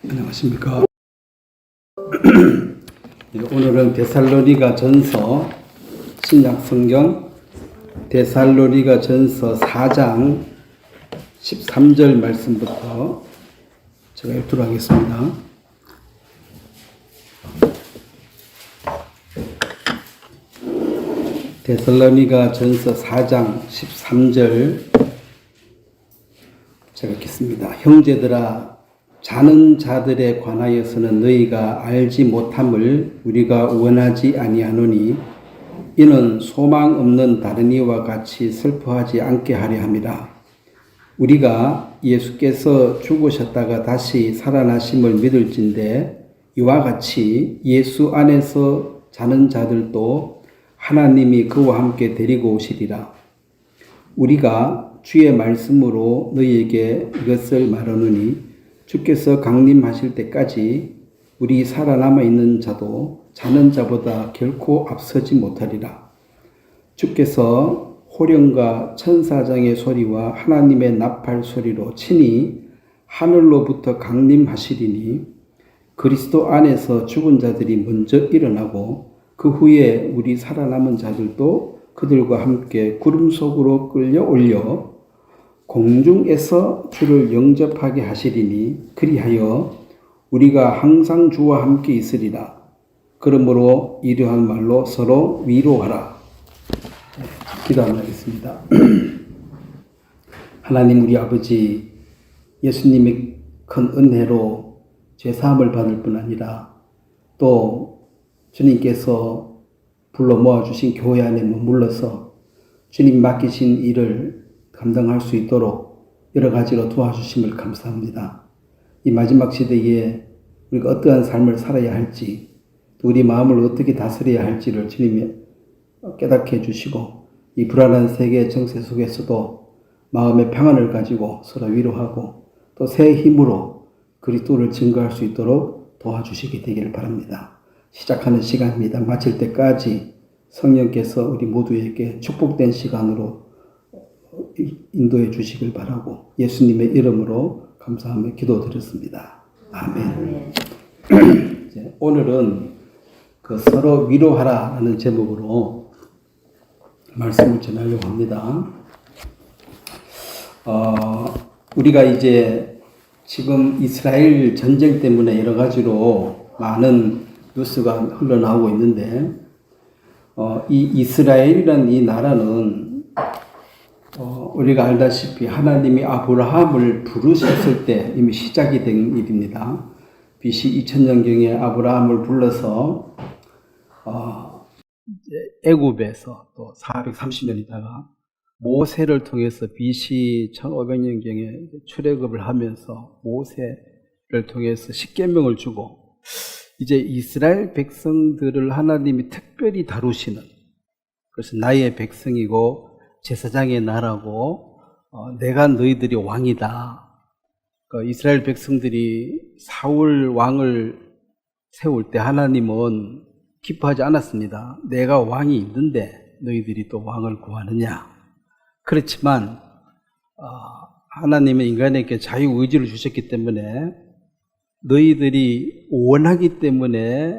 안녕하십니까. 오늘은 데살로니가 전서 신약 성경 데살로니가 전서 4장 13절 말씀부터 제가 읽도록 하겠습니다. 데살로니가 전서 4장 13절 제가 읽겠습니다. 형제들아, 자는 자들에 관하여서는 너희가 알지 못함을 우리가 원하지 아니하노니 이는 소망 없는 다른 이와 같이 슬퍼하지 않게 하려 함이라. 우리가 예수께서 죽으셨다가 다시 살아나심을 믿을진대 이와 같이 예수 안에서 자는 자들도 하나님이 그와 함께 데리고 오시리라. 우리가 주의 말씀으로 너희에게 이것을 말하노니 주께서 강림하실 때까지 우리 살아남아 있는 자도 자는 자보다 결코 앞서지 못하리라. 주께서 호령과 천사장의 소리와 하나님의 나팔 소리로 친히 하늘로부터 강림하시리니 그리스도 안에서 죽은 자들이 먼저 일어나고 그 후에 우리 살아남은 자들도 그들과 함께 구름 속으로 끌려 올려 공중에서 주를 영접하게 하시리니 그리하여 우리가 항상 주와 함께 있으리라. 그러므로 이러한 말로 서로 위로하라. 기도하겠습니다. 하나님 우리 아버지, 예수님의 큰 은혜로 죄사함을 받을 뿐 아니라 또 주님께서 불러 모아주신 교회 안에 머물러서 주님 맡기신 일을 감당할 수 있도록 여러 가지로 도와주심을 감사합니다. 이 마지막 시대에 우리가 어떠한 삶을 살아야 할지, 또 우리 마음을 어떻게 다스려야 할지를 주님이 깨닫게 해주시고 이 불안한 세계 정세 속에서도 마음의 평안을 가지고 서로 위로하고 또 새 힘으로 그리스도를 증거할 수 있도록 도와주시게 되기를 바랍니다. 시작하는 시간입니다. 마칠 때까지 성령께서 우리 모두에게 축복된 시간으로 인도해 주시길 바라고 예수님의 이름으로 감사하며 기도드렸습니다. 아멘. 오늘은 서로 위로하라는 제목으로 말씀을 전하려고 합니다. 우리가 이제 지금 이스라엘 전쟁 때문에 여러 가지로 많은 뉴스가 흘러나오고 있는데 이 이스라엘이라는 이 나라는 우리가 알다시피 하나님이 아브라함을 부르셨을 때 이미 시작이 된 일입니다. BC 2000년경에 아브라함을 불러서 애굽에서 또 430년 있다가 모세를 통해서 BC 1500년경에 출애굽을 하면서 모세를 통해서 십계명을 주고 이제 이스라엘 백성들을 하나님이 특별히 다루시는, 그래서 나의 백성이고 제사장의 나라고 내가 너희들이 왕이다. 이스라엘 백성들이 사울 왕을 세울 때 하나님은 기뻐하지 않았습니다. 내가 왕이 있는데 너희들이 또 왕을 구하느냐. 그렇지만 하나님은 인간에게 자유의지를 주셨기 때문에 너희들이 원하기 때문에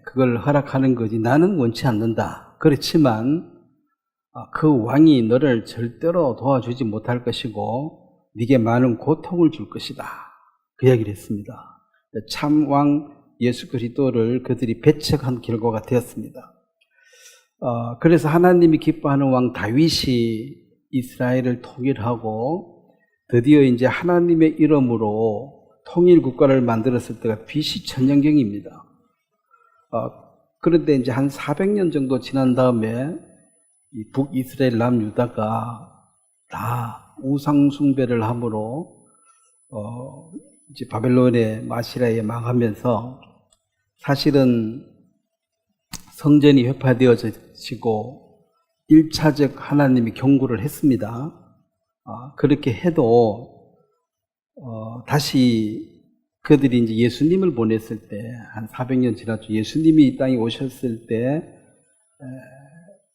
그걸 허락하는 거지 나는 원치 않는다. 그렇지만 그 왕이 너를 절대로 도와주지 못할 것이고 네게 많은 고통을 줄 것이다. 그 이야기를 했습니다. 참 왕 예수 그리스도를 그들이 배척한 결과가 되었습니다. 그래서 하나님이 기뻐하는 왕 다윗이 이스라엘을 통일하고 드디어 이제 하나님의 이름으로 통일 국가를 만들었을 때가 BC 1000년경입니다. 그런데 이제 한 400년 정도 지난 다음에 이 북이스라엘 남유다가 다 우상숭배를 함으로 이제 바벨론의 마시라에 망하면서 사실은 성전이 회파되어지고 1차적 하나님이 경고를 했습니다. 그렇게 해도 다시 그들이 이제 예수님을 보냈을 때 한 400년 지났죠. 예수님이 이 땅에 오셨을 때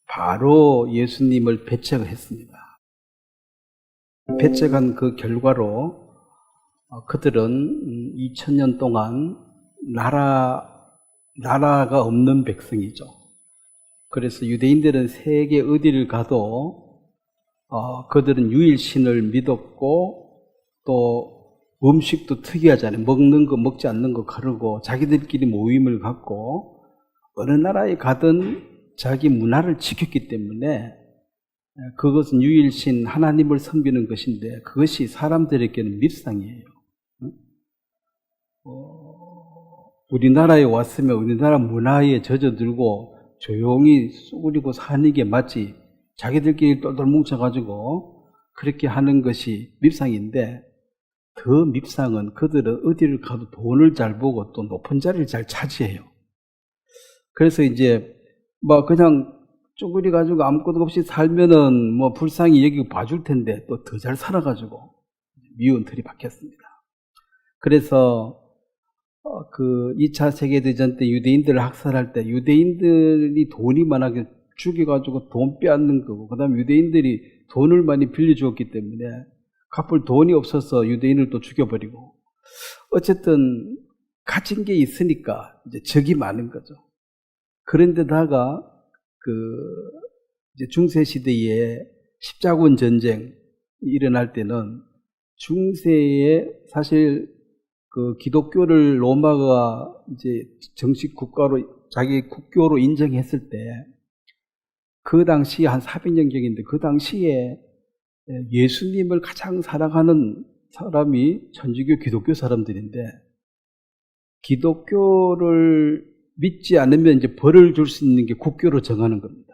바로 예수님을 배척을 했습니다. 배척한 그 결과로 그들은 2000년 동안 나라가 없는 백성이죠. 그래서 유대인들은 세계 어디를 가도 그들은 유일신을 믿었고 또 음식도 특이하잖아요. 먹는 거 먹지 않는 거 가르고 자기들끼리 모임을 갖고 어느 나라에 가든 자기 문화를 지켰기 때문에 그것은 유일신 하나님을 섬기는 것인데 그것이 사람들에게는 밉상이에요. 우리나라에 왔으면 우리나라 문화에 젖어들고 조용히 쏘그리고 사는 게 맞지, 자기들끼리 똘똘 뭉쳐가지고 그렇게 하는 것이 밉상인데, 더 밉상은 그들은 어디를 가도 돈을 잘 보고 또 높은 자리를 잘 차지해요. 그래서 이제 그냥 쭈그리 가지고 아무것도 없이 살면은 불쌍히 여기고 봐줄 텐데 또 더 잘 살아가지고 미운 틀이 박혔습니다. 그래서 그 2차 세계대전 때 유대인들을 학살할 때 유대인들이 돈이 많아서 죽여가지고 돈 빼앗는 거고, 그 다음에 유대인들이 돈을 많이 빌려주었기 때문에 갚을 돈이 없어서 유대인을 또 죽여버리고, 어쨌든 가진 게 있으니까 이제 적이 많은 거죠. 그런데다가 이제 중세 시대에 십자군 전쟁이 일어날 때는 중세에 사실 기독교를 로마가 이제 정식 국가로 자기 국교로 인정했을 때 그 당시 한 400년경인데 그 당시에 예수님을 가장 사랑하는 사람이 천주교 기독교 사람들인데, 기독교를 믿지 않으면 이제 벌을 줄 수 있는 게 국교로 정하는 겁니다.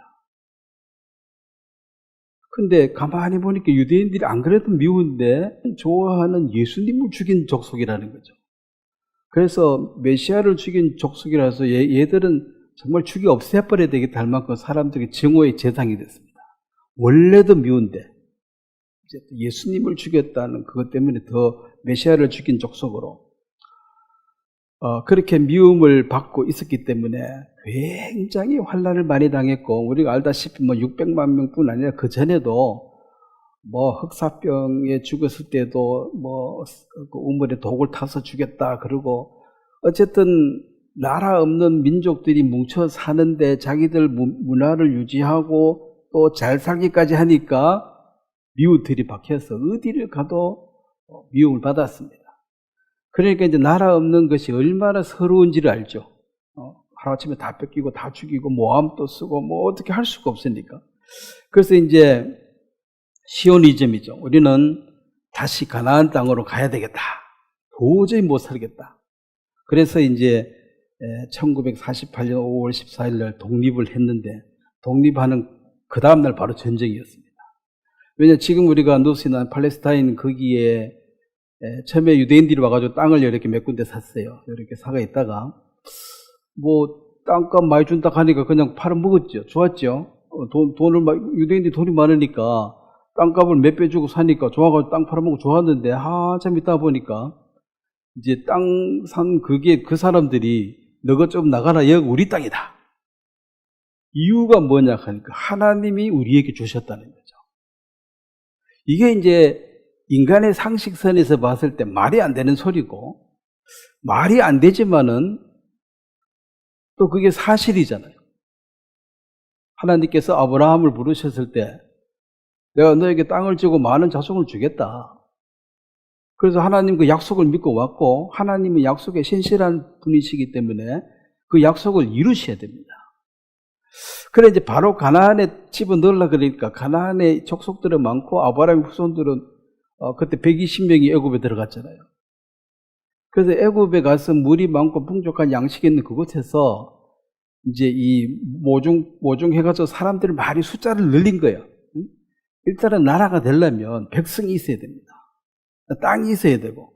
근데 가만히 보니까 유대인들이 안 그래도 미운데 좋아하는 예수님을 죽인 족속이라는 거죠. 그래서 메시아를 죽인 족속이라서 얘들은 정말 죽이 없애버려야 되겠다 할 만큼 사람들이 증오의 대상이 됐습니다. 원래도 미운데 이제 예수님을 죽였다는 그것 때문에 더 메시아를 죽인 족속으로 그렇게 미움을 받고 있었기 때문에 굉장히 환난을 많이 당했고, 우리가 알다시피 600만 명뿐 아니라 그 전에도 흑사병에 죽었을 때도 그 우물에 독을 타서 죽였다 그러고, 어쨌든 나라 없는 민족들이 뭉쳐 사는데 자기들 문화를 유지하고 또 잘 살기까지 하니까 미움들이 박혀서 어디를 가도 미움을 받았습니다. 그러니까 이제 나라 없는 것이 얼마나 서러운지를 알죠. 하루아침에 다 뺏기고 다 죽이고 모함도 쓰고 어떻게 할 수가 없으니까. 그래서 이제 시오니즘이죠. 우리는 다시 가나안 땅으로 가야 되겠다. 도저히 못 살겠다. 그래서 이제 1948년 5월 14일 날 독립을 했는데, 독립하는 그 다음날 바로 전쟁이었습니다. 왜냐하면 지금 우리가 누스나 팔레스타인 거기에 처음에 유대인들이 와가지고 땅을 이렇게 몇 군데 샀어요. 이렇게 사가 있다가 땅값 많이 준다 하니까 그냥 팔아먹었죠. 좋았죠. 유대인들이 돈이 많으니까 땅값을 몇 배 주고 사니까 좋아가지고 땅 팔아먹고 좋았는데, 한참 있다 보니까 이제 땅 산 그 사람들이 너가 좀 나가라, 여기 우리 땅이다. 이유가 뭐냐 하니까 하나님이 우리에게 주셨다는 거죠. 이게 이제 인간의 상식선에서 봤을 때 말이 안 되는 소리고, 말이 안 되지만은 또 그게 사실이잖아요. 하나님께서 아브라함을 부르셨을 때 내가 너에게 땅을 주고 많은 자손을 주겠다. 그래서 하나님 그 약속을 믿고 왔고, 하나님은 약속에 신실한 분이시기 때문에 그 약속을 이루셔야 됩니다. 그래 이제 바로 가나안에 집어넣으려고 그러니까 가나안에 족속들은 많고 아브라함의 후손들은 그때 120명이 애굽에 들어갔잖아요. 그래서 애굽에 가서 물이 많고 풍족한 양식이 있는 그곳에서 이제 이 모종해가지고 사람들을 많이 숫자를 늘린 거예요. 일단은 나라가 되려면 백성이 있어야 됩니다. 땅이 있어야 되고,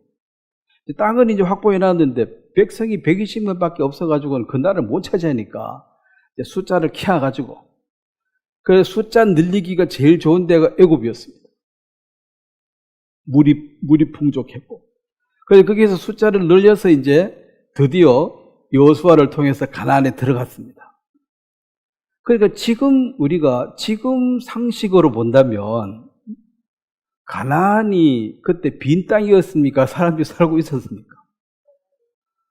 땅은 이제 확보해 놨는데 백성이 120명밖에 없어가지고는 그 나라를 못 차지하니까 숫자를 키워가지고, 그래서 숫자 늘리기가 제일 좋은 데가 애굽이었습니다. 물이 풍족했고, 그래서 거기에서 숫자를 늘려서 이제 드디어 여호수아를 통해서 가나안에 들어갔습니다. 그러니까 우리가 지금 상식으로 본다면 가나안이 그때 빈 땅이었습니까? 사람들이 살고 있었습니까?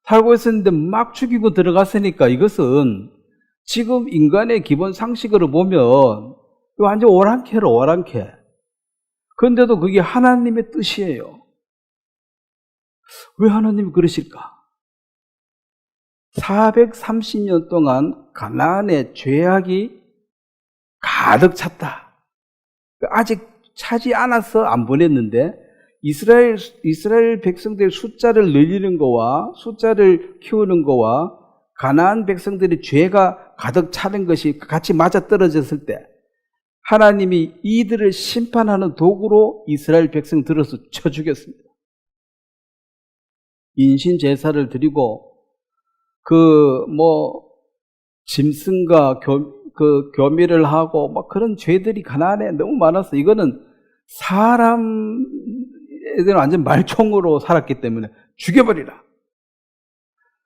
살고 있었는데 막 죽이고 들어갔으니까 이것은 지금 인간의 기본 상식으로 보면 완전 오랑캐로 오랑캐. 그런데도 그게 하나님의 뜻이에요. 왜 하나님이 그러실까? 430년 동안 가나안의 죄악이 가득 찼다. 아직 차지 않아서 안 보냈는데 이스라엘 백성들의 숫자를 늘리는 거와 숫자를 키우는 거와 가나안 백성들의 죄가 가득 차는 것이 같이 맞아떨어졌을 때 하나님이 이들을 심판하는 도구로 이스라엘 백성 들어서 쳐 죽였습니다. 인신 제사를 드리고 짐승과 교미를 하고 그런 죄들이 가나안에 너무 많았어. 이거는 사람애들은 완전 말총으로 살았기 때문에 죽여버리라.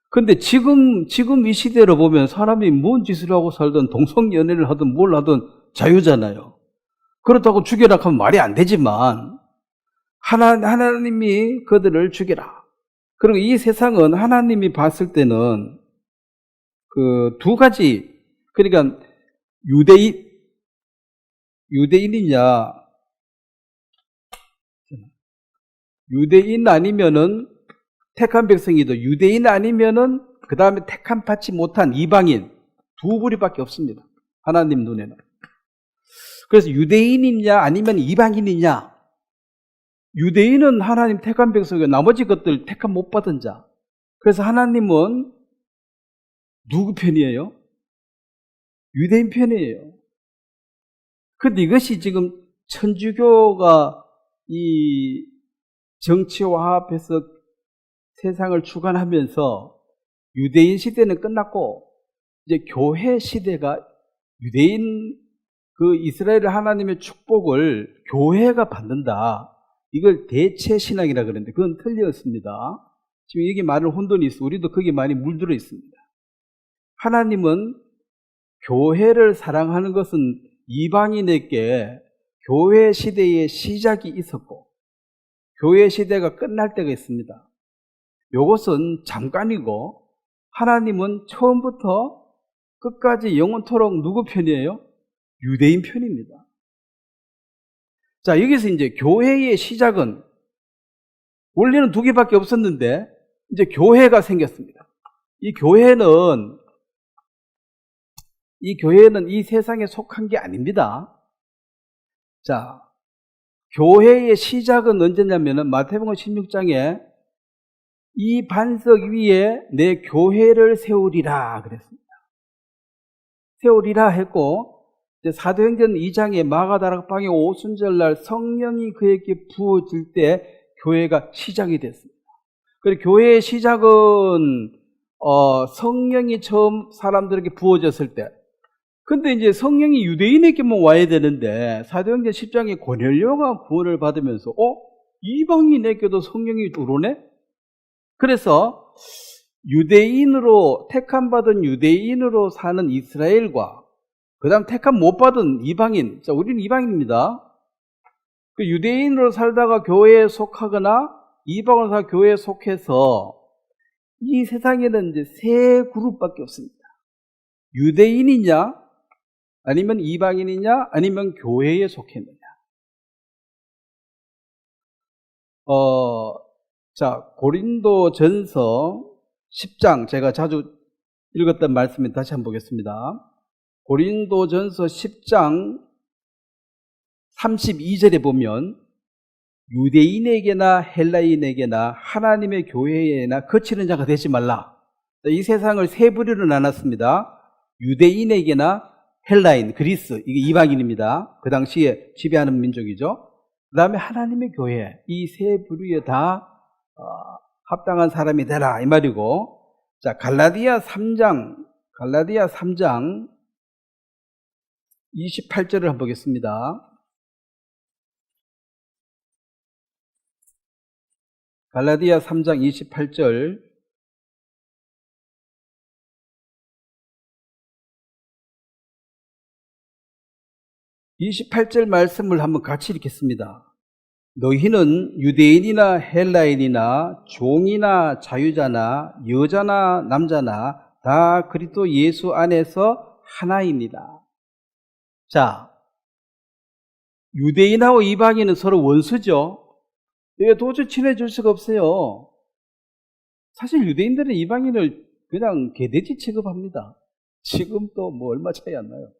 근데 지금 이 시대로 보면 사람이 뭔 짓을 하고 살든 동성연애를 하든 뭘 하든 자유잖아요. 그렇다고 죽여라 하면 말이 안 되지만 하나님이 그들을 죽여라. 그리고 이 세상은 하나님이 봤을 때는 그 두 가지, 그러니까 유대인이냐, 유대인 아니면은 택한 백성이도 유대인 아니면은 그 다음에 택한 받지 못한 이방인 두 부류밖에 없습니다. 하나님 눈에는. 그래서 유대인이냐 아니면 이방인이냐. 유대인은 하나님 택한 백성이고 나머지 것들 택한 못 받은 자. 그래서 하나님은 누구 편이에요? 유대인 편이에요. 근데 이것이 지금 천주교가 이 정치화합해서 세상을 주관하면서 유대인 시대는 끝났고 이제 교회 시대가 유대인 그 이스라엘 하나님의 축복을 교회가 받는다. 이걸 대체 신앙이라 그러는데 그건 틀렸습니다. 지금 이게 많은 혼돈이 있어. 우리도 거기에 많이 물들어 있습니다. 하나님은 교회를 사랑하는 것은 이방인에게 교회 시대의 시작이 있었고 교회 시대가 끝날 때가 있습니다. 이것은 잠깐이고 하나님은 처음부터 끝까지 영원토록 누구 편이에요? 유대인 편입니다. 자, 여기서 이제 교회의 시작은 원래는 두 개밖에 없었는데 이제 교회가 생겼습니다. 이 교회는 이 세상에 속한 게 아닙니다. 자, 교회의 시작은 언제냐면은 마태복음 16장에 이 반석 위에 내 교회를 세우리라 그랬습니다. 세우리라 했고 사도행전 2장에 마가다락방의 오순절날 성령이 그에게 부어질 때 교회가 시작이 됐습니다. 그리고 교회의 시작은 성령이 처음 사람들에게 부어졌을 때, 근데 이제 성령이 유대인에게만 와야 되는데 사도행전 10장에 고넬료가 구원을 받으면서 이방인에게도 성령이 들어오네? 그래서 유대인으로 택함받은 유대인으로 사는 이스라엘과 그 다음 택함 못 받은 이방인, 자, 우리는 이방인입니다. 그 유대인으로 살다가 교회에 속하거나 이방으로 살다가 교회에 속해서 이 세상에는 이제 세 그룹밖에 없습니다. 유대인이냐 아니면 이방인이냐 아니면 교회에 속했느냐. 자, 고린도전서 10장 제가 자주 읽었던 말씀을 다시 한번 보겠습니다. 고린도전서 10장 32절에 보면 유대인에게나 헬라인에게나 하나님의 교회에나 거치는 자가 되지 말라. 이 세상을 세 부류로 나눴습니다. 유대인에게나 헬라인, 그리스, 이게 이방인입니다. 그 당시에 지배하는 민족이죠. 그 다음에 하나님의 교회, 이 세 부류에 다 합당한 사람이 되라 이 말이고, 자, 갈라디아 3장 28절을 한번 보겠습니다. 갈라디아 3장 28절. (28절) 말씀을 한번 같이 읽겠습니다. 너희는 유대인이나 헬라인이나 종이나 자유자나 여자나 남자나 다 그리스도 예수 안에서 하나입니다. 자, 유대인하고 이방인은 서로 원수죠. 이게 도저히 친해질 수가 없어요. 사실 유대인들은 이방인을 그냥 개돼지 취급합니다. 지금 또 뭐 얼마 차이 안 나요.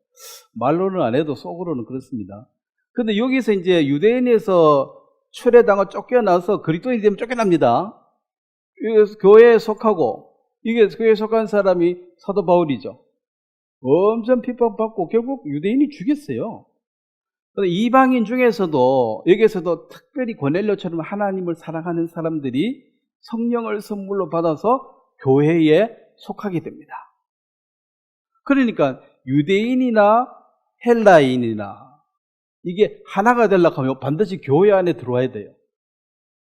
말로는 안 해도 속으로는 그렇습니다. 근데 여기서 이제 유대인에서 철회당을 쫓겨나서 그리스도인이 되면 쫓겨납니다. 그래서 교회에 속하고, 이게 교회에 속한 사람이 사도 바울이죠. 엄청 핍박받고 결국 유대인이 죽였어요. 이방인 중에서도 여기에서도 특별히 고넬료처럼 하나님을 사랑하는 사람들이 성령을 선물로 받아서 교회에 속하게 됩니다. 그러니까 유대인이나 헬라인이나 이게 하나가 되려고 하면 반드시 교회 안에 들어와야 돼요.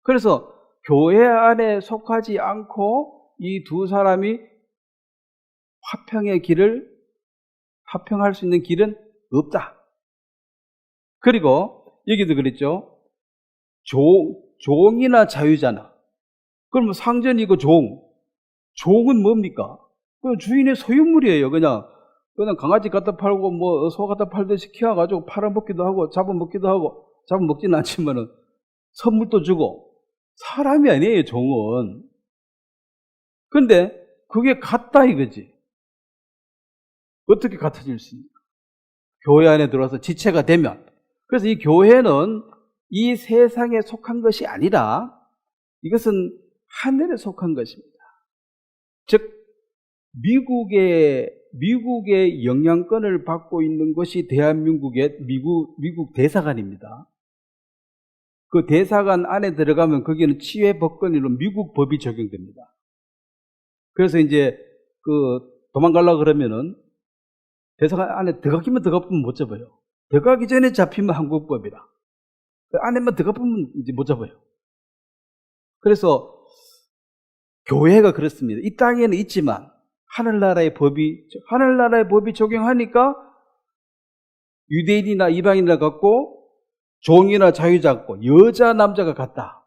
그래서 교회 안에 속하지 않고 이 두 사람이 화평할 수 있는 길은 없다. 그리고 여기도 그랬죠. 종이나 자유자나. 그러면 상전이고 종은 뭡니까? 그냥 주인의 소유물이에요. 그냥 강아지 갖다 팔고 뭐 소 갖다 팔듯이 키워가지고 팔아먹기도 하고 잡아먹기도 하고, 잡아먹지는 않지만은 선물도 주고. 사람이 아니에요, 종은. 근데 그게 같다 이거지. 어떻게 같아질 수 있습니까? 교회 안에 들어와서 지체가 되면. 그래서 이 교회는 이 세상에 속한 것이 아니라 이것은 하늘에 속한 것입니다. 즉 미국의 영향권을 받고 있는 것이 대한민국의 미국 대사관입니다. 그 대사관 안에 들어가면 거기는 치외법권으로 미국 법이 적용됩니다. 그래서 이제 도망가려고 그러면은 대사관 안에 들어가기만 들어가면 못 잡아요. 들어가기 전에 잡히면 한국법이라. 그 안에만 들어가면 이제 못 잡아요. 그래서 교회가 그렇습니다. 이 땅에는 있지만 하늘나라의 법이 적용하니까 유대인이나 이방인이나 같고 종이나 자유자 같고 여자 남자가 같다.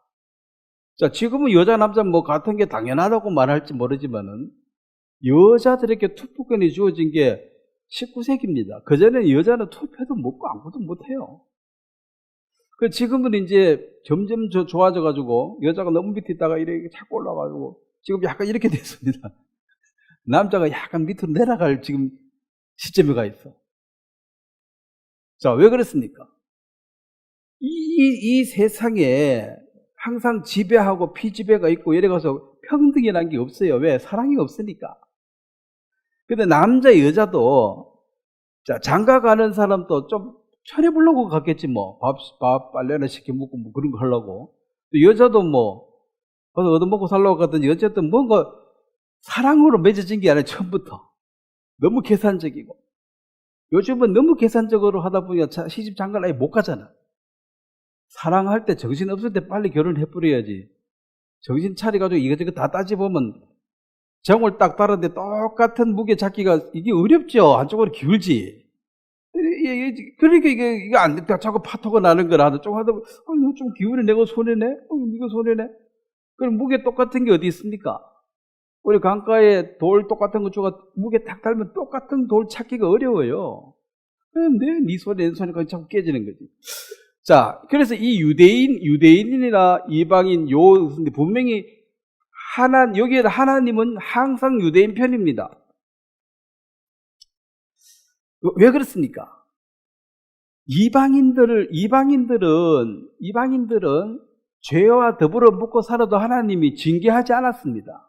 자, 지금은 여자 남자 뭐 같은 게 당연하다고 말할지 모르지만은 여자들에게 투표권이 주어진 게 19세기입니다. 그전에는 여자는 투표도 못고 아무것도 못해요. 지금은 이제 점점 좋아져가지고 여자가 너무 밑에 있다가 이렇게 자꾸 올라가지고 지금 약간 이렇게 됐습니다. 남자가 약간 밑으로 내려갈 지금 시점에 가 있어. 자, 왜 그렇습니까? 이 세상에 항상 지배하고 피지배가 있고 이래 가서 평등이라는 게 없어요. 왜? 사랑이 없으니까. 근데 남자 여자도 장가 가는 사람도 좀 차려보려고 갔겠지 뭐. 밥 빨래나 시켜 먹고 뭐 그런 거 하려고. 또 여자도 뭐 얻어먹고 살려고 가더니 어쨌든 뭔가 사랑으로 맺어진 게 아니라 처음부터 너무 계산적이고. 요즘은 너무 계산적으로 하다 보니까 시집 장가를 아예 못 가잖아. 사랑할 때 정신 없을 때 빨리 결혼해버려야지. 정신 차려가지고 이것저것 다 따져보면 정을 딱 따르는데 똑같은 무게 잡기가 이게 어렵죠. 한쪽으로 기울지. 그러니까 이게 안 돼. 자꾸 파토가 나는 거라. 좀 하다 보면 이거 좀 기울여 내고 손해네. 이거 손해네. 그럼 무게 똑같은 게 어디 있습니까? 우리 강가에 돌 똑같은 거 주가 무게 딱 달면 똑같은 돌 찾기가 어려워요. 그런데 네 손에 내 손에 자꾸 깨지는 거지. 자, 그래서 이 유대인이나 이방인 분명히 여기에 하나님은 항상 유대인 편입니다. 왜 그렇습니까? 이방인들은 죄와 더불어 묵고 살아도 하나님이 징계하지 않았습니다.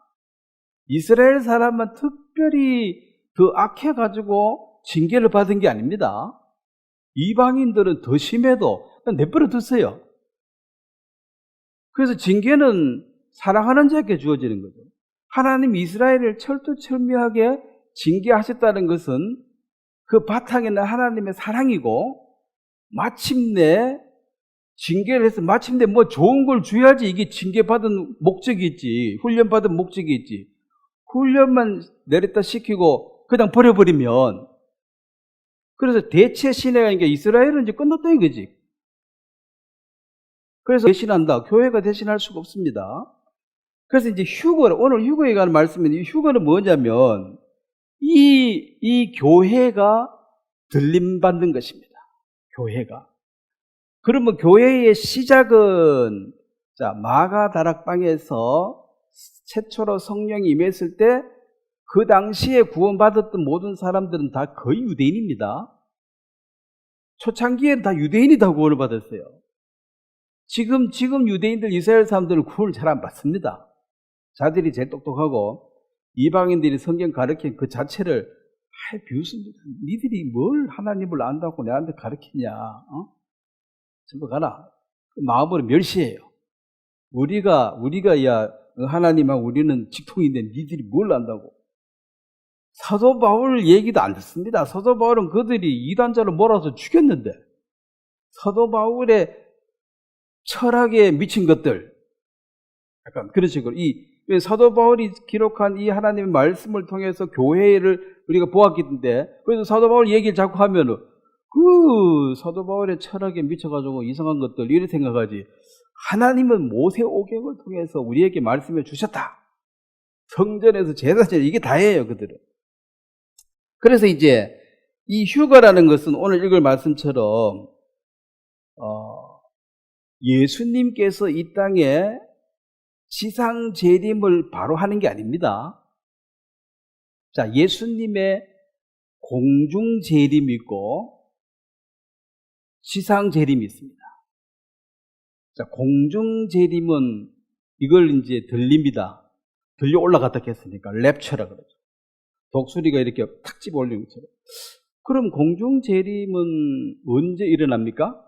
이스라엘 사람만 특별히 더 악해가지고 징계를 받은 게 아닙니다. 이방인들은 더 심해도 내버려 뒀어요. 그래서 징계는 사랑하는 자에게 주어지는 거죠. 하나님 이스라엘을 철두철미하게 징계하셨다는 것은 그 바탕에는 하나님의 사랑이고, 마침내 징계를 해서 마침내 뭐 좋은 걸 줘야지 이게 징계받은 목적이 있지. 훈련받은 목적이 있지. 훈련만 내렸다 시키고 그냥 버려버리면, 그래서 대체 시내가 이스라엘은 이제 끝났다 이거지. 그래서 대신한다. 교회가 대신할 수가 없습니다. 그래서 이제 오늘 휴거에 관한 말씀인데, 이 휴거는 뭐냐면, 이 교회가 들림받는 것입니다. 교회가. 그러면 교회의 시작은, 자, 마가다락방에서 최초로 성령이 임했을 때, 그 당시에 구원받았던 모든 사람들은 다 거의 유대인입니다. 초창기에는 다 유대인이 다 구원을 받았어요. 지금 유대인들, 이스라엘 사람들은 구원을 잘 안 받습니다. 자들이 제일 똑똑하고 이방인들이 성경 가르친 그 자체를 비웃습니다. 니들이 뭘 하나님을 안다고 내한테 가르치냐? 전부 가라. 마음으로 멸시해요. 우리가 하나님하고 우리는 직통인데 니들이 뭘 안다고? 사도 바울 얘기도 안 듣습니다. 사도 바울은 그들이 이단자로 몰아서 죽였는데, 사도 바울의 철학에 미친 것들, 약간 그런 식으로 사도 바울이 기록한 이 하나님의 말씀을 통해서 교회를 우리가 보았기 때문에, 그래서 사도 바울 얘기를 자꾸 하면은 그 사도 바울의 철학에 미쳐가지고 이상한 것들 이렇게 생각하지, 하나님은 모세 오경을 통해서 우리에게 말씀해 주셨다. 성전에서 제사절 이게 다예요, 그들은. 그래서 이제 이 휴거라는 것은 오늘 읽을 말씀처럼 예수님께서 이 땅에 지상 재림을 바로 하는 게 아닙니다. 자, 예수님의 공중 재림이 있고 지상 재림이 있습니다. 자, 공중 재림은 이걸 이제 들립니다. 들려 올라갔다 했으니까 랩처라 그러죠. 독수리가 이렇게 탁 집어 올리는 것처럼. 그럼 공중 재림은 언제 일어납니까?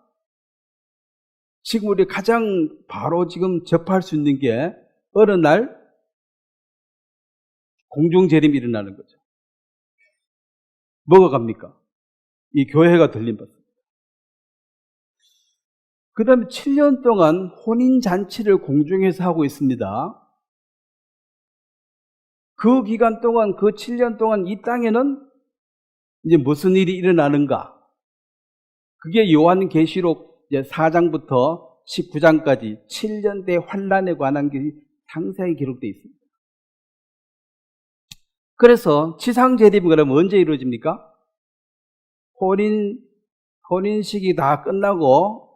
지금 우리 가장 바로 지금 접할 수 있는 게 어느 날 공중 재림이 일어나는 거죠. 뭐가 갑니까? 이 교회가 들림받습니다. 그 다음에 7년 동안 혼인잔치를 공중에서 하고 있습니다. 그 기간 동안, 그 7년 동안 이 땅에는 이제 무슨 일이 일어나는가? 그게 요한계시록 4장부터 19장까지 7년대 환란에 관한 게 상세히 기록되어 있습니다. 그래서 지상재림은 그러면 언제 이루어집니까? 혼인식이 다 끝나고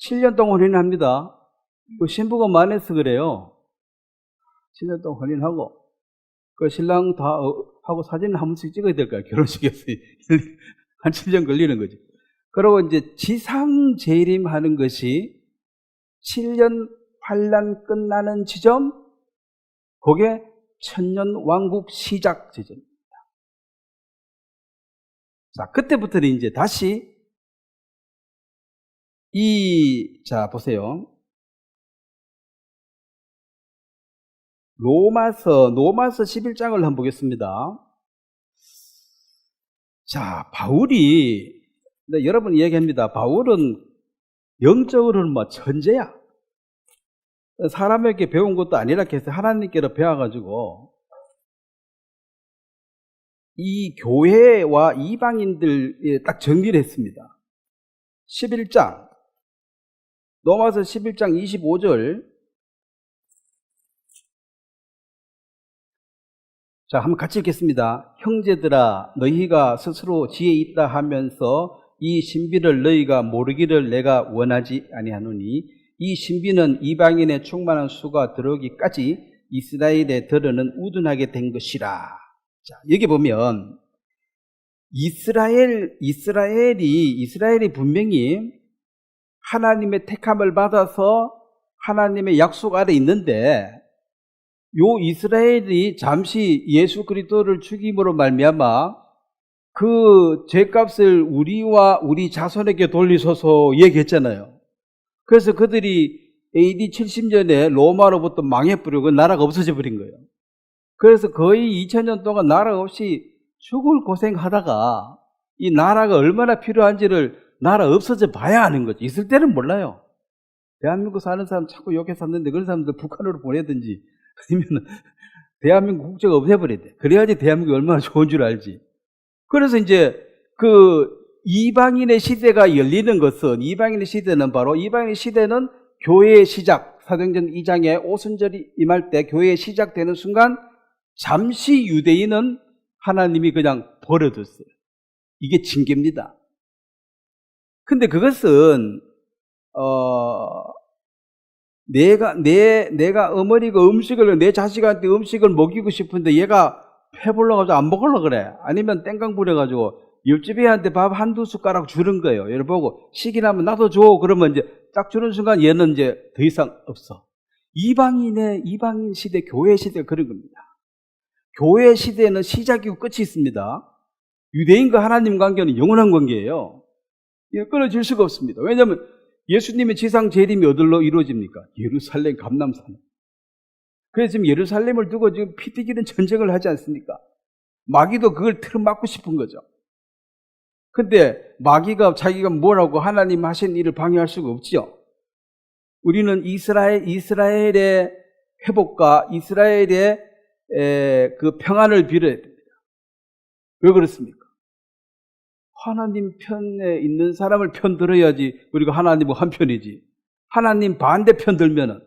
7년 동안 혼인합니다. 그 신부가 만해서 그래요. 7년 동안 혼인하고, 그 신랑 다 하고 사진을 한 번씩 찍어야 될까요? 결혼식에서. 한 7년 걸리는 거지. 그리고 이제 지상 재림하는 것이 7년 환란 끝나는 지점, 그게 천년 왕국 시작 지점입니다. 자, 그때부터는 이제 다시 자, 보세요. 로마서 11장을 한번 보겠습니다. 자, 바울이, 여러분 이야기합니다. 바울은 영적으로는 뭐 천재야. 사람에게 배운 것도 아니라 해서 하나님께로 배워가지고 이 교회와 이방인들 딱 정리를 했습니다. 11장, 로마서 11장 25절. 자, 한번 같이 읽겠습니다. 형제들아, 너희가 스스로 지혜 있다 하면서 이 신비를 너희가 모르기를 내가 원하지 아니하노니, 이 신비는 이방인의 충만한 수가 들어오기까지 이스라엘에 들어는 우둔하게 된 것이라. 자, 여기 보면 이스라엘이 분명히 하나님의 택함을 받아서 하나님의 약속 아래 있는데, 요 이스라엘이 잠시 예수 그리스도를 죽임으로 말미암아 그 죄값을 우리와 우리 자손에게 돌리소서 얘기했잖아요. 그래서 그들이 AD 70년에 로마로부터 망해버리고 나라가 없어져 버린 거예요. 그래서 거의 2000년 동안 나라 없이 죽을 고생하다가 이 나라가 얼마나 필요한지를 나라 없어져 봐야 하는 거지. 있을 때는 몰라요. 대한민국 사는 사람 자꾸 욕해 샀는데 그런 사람들 북한으로 보내든지 아니면 대한민국 국적을 없애버려야 돼. 그래야지 대한민국이 얼마나 좋은 줄 알지. 그래서 이제 그 이방인의 시대가 열리는 것은, 이방인의 시대는 바로, 이방인의 시대는 교회의 시작, 사도행전 2장에 오순절이 임할 때 교회의 시작되는 순간 잠시 유대인은 하나님이 그냥 버려뒀어요. 이게 징계입니다. 근데 그것은 내가 어머니가 음식을, 내 자식한테 음식을 먹이고 싶은데 얘가 배불러가지고 안 먹으려고 그래. 아니면 땡깡 부려가지고 옆집 애한테 밥 한두 숟가락 주는 거예요. 얘를 보고 시기 나면 나도 줘. 그러면 이제 딱 주는 순간 얘는 이제 더 이상 없어. 이방인 시대, 교회 시대가 그런 겁니다. 교회 시대는 시작이고 끝이 있습니다. 유대인과 하나님 관계는 영원한 관계예요. 이거 끊어질 수가 없습니다. 왜냐하면 예수님의 지상 재림이 어디로 이루어집니까? 예루살렘 감람산. 그래서 지금 예루살렘을 두고 지금 피 튀기는 전쟁을 하지 않습니까? 마귀도 그걸 틀어막고 싶은 거죠. 근데 마귀가 자기가 뭐라고 하나님 하신 일을 방해할 수가 없죠. 우리는 이스라엘의 회복과 이스라엘의 그 평안을 빌어야 됩니다. 왜 그렇습니까? 하나님 편에 있는 사람을 편 들어야지 우리가 하나님과 한 편이지. 하나님 반대편 들면은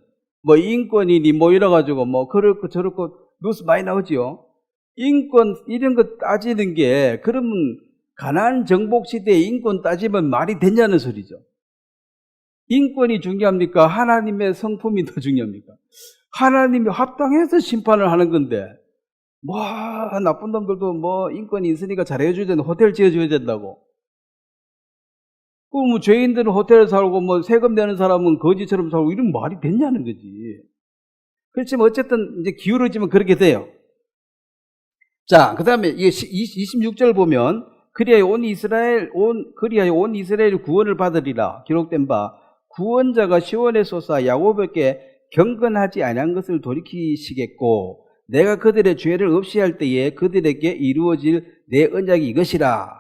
뭐 인권이니 뭐 이래가지고 뭐 그렇고 저렇고 뉴스 많이 나오지요. 인권 이런 거 따지는 게, 그러면 가나안 정복 시대에 인권 따지면 말이 되냐는 소리죠. 인권이 중요합니까? 하나님의 성품이 더 중요합니까? 하나님이 합당해서 심판을 하는 건데 뭐 나쁜 놈들도 뭐 인권이 있으니까 잘해줘야 된다, 호텔 지어줘야 된다고. 뭐 죄인들은 호텔에 살고 뭐 세금 내는 사람은 거지처럼 살고, 이런 말이 되냐는 거지. 그렇지만 어쨌든 이제 기울어지면 그렇게 돼요. 자, 그 다음에 26절 보면 그리하여 온 이스라엘이 구원을 받으리라 기록된 바, 구원자가 시온에 솟아 야곱에게 경건하지 아니한 것을 돌이키시겠고 내가 그들의 죄를 없이 할 때에 그들에게 이루어질 내 언약이 이것이라.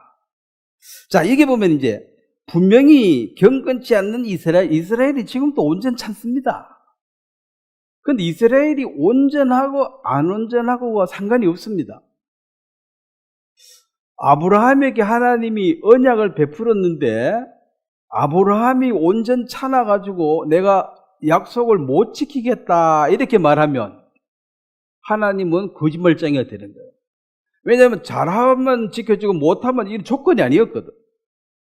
자, 이게 보면 이제 분명히 경건치 않는 이스라엘이 지금도 온전찮습니다. 그런데 이스라엘이 온전하고 안 온전하고가 상관이 없습니다. 아브라함에게 하나님이 언약을 베풀었는데 아브라함이 온전찮아 가지고 내가 약속을 못 지키겠다 이렇게 말하면 하나님은 거짓말쟁이가 되는 거예요. 왜냐하면 잘하면 지켜주고 못하면 이 조건이 아니었거든.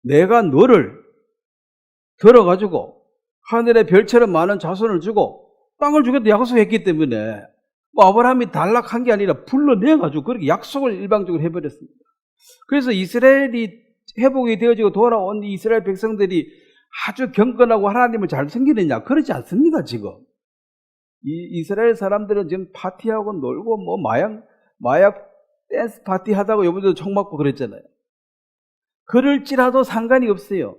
내가 너를 들어가지고 하늘의 별처럼 많은 자손을 주고 땅을 주겠다 약속했기 때문에 뭐 아브라함이 단락한 게 아니라 불러내가지고 그렇게 약속을 일방적으로 해버렸습니다. 그래서 이스라엘이 회복이 되어지고 돌아온 이스라엘 백성들이 아주 경건하고 하나님을 잘 섬기느냐? 그러지 않습니다, 지금. 이스라엘 사람들은 지금 파티하고 놀고 뭐 마약 댄스 파티 하다가 요번에도 총 맞고 그랬잖아요. 그럴지라도 상관이 없어요.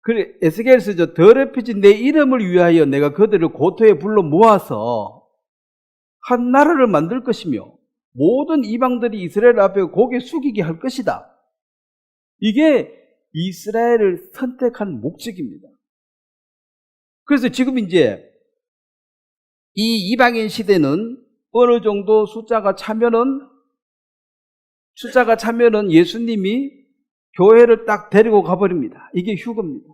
그래, 에스겔에서 더럽혀진 내 이름을 위하여 내가 그들을 고토에 불러 모아서 한 나라를 만들 것이며 모든 이방들이 이스라엘 앞에 고개 숙이게 할 것이다. 이게 이스라엘을 선택한 목적입니다. 그래서 지금 이제 이 이방인 시대는 어느 정도 숫자가 차면은 예수님이 교회를 딱 데리고 가버립니다. 이게 휴거입니다.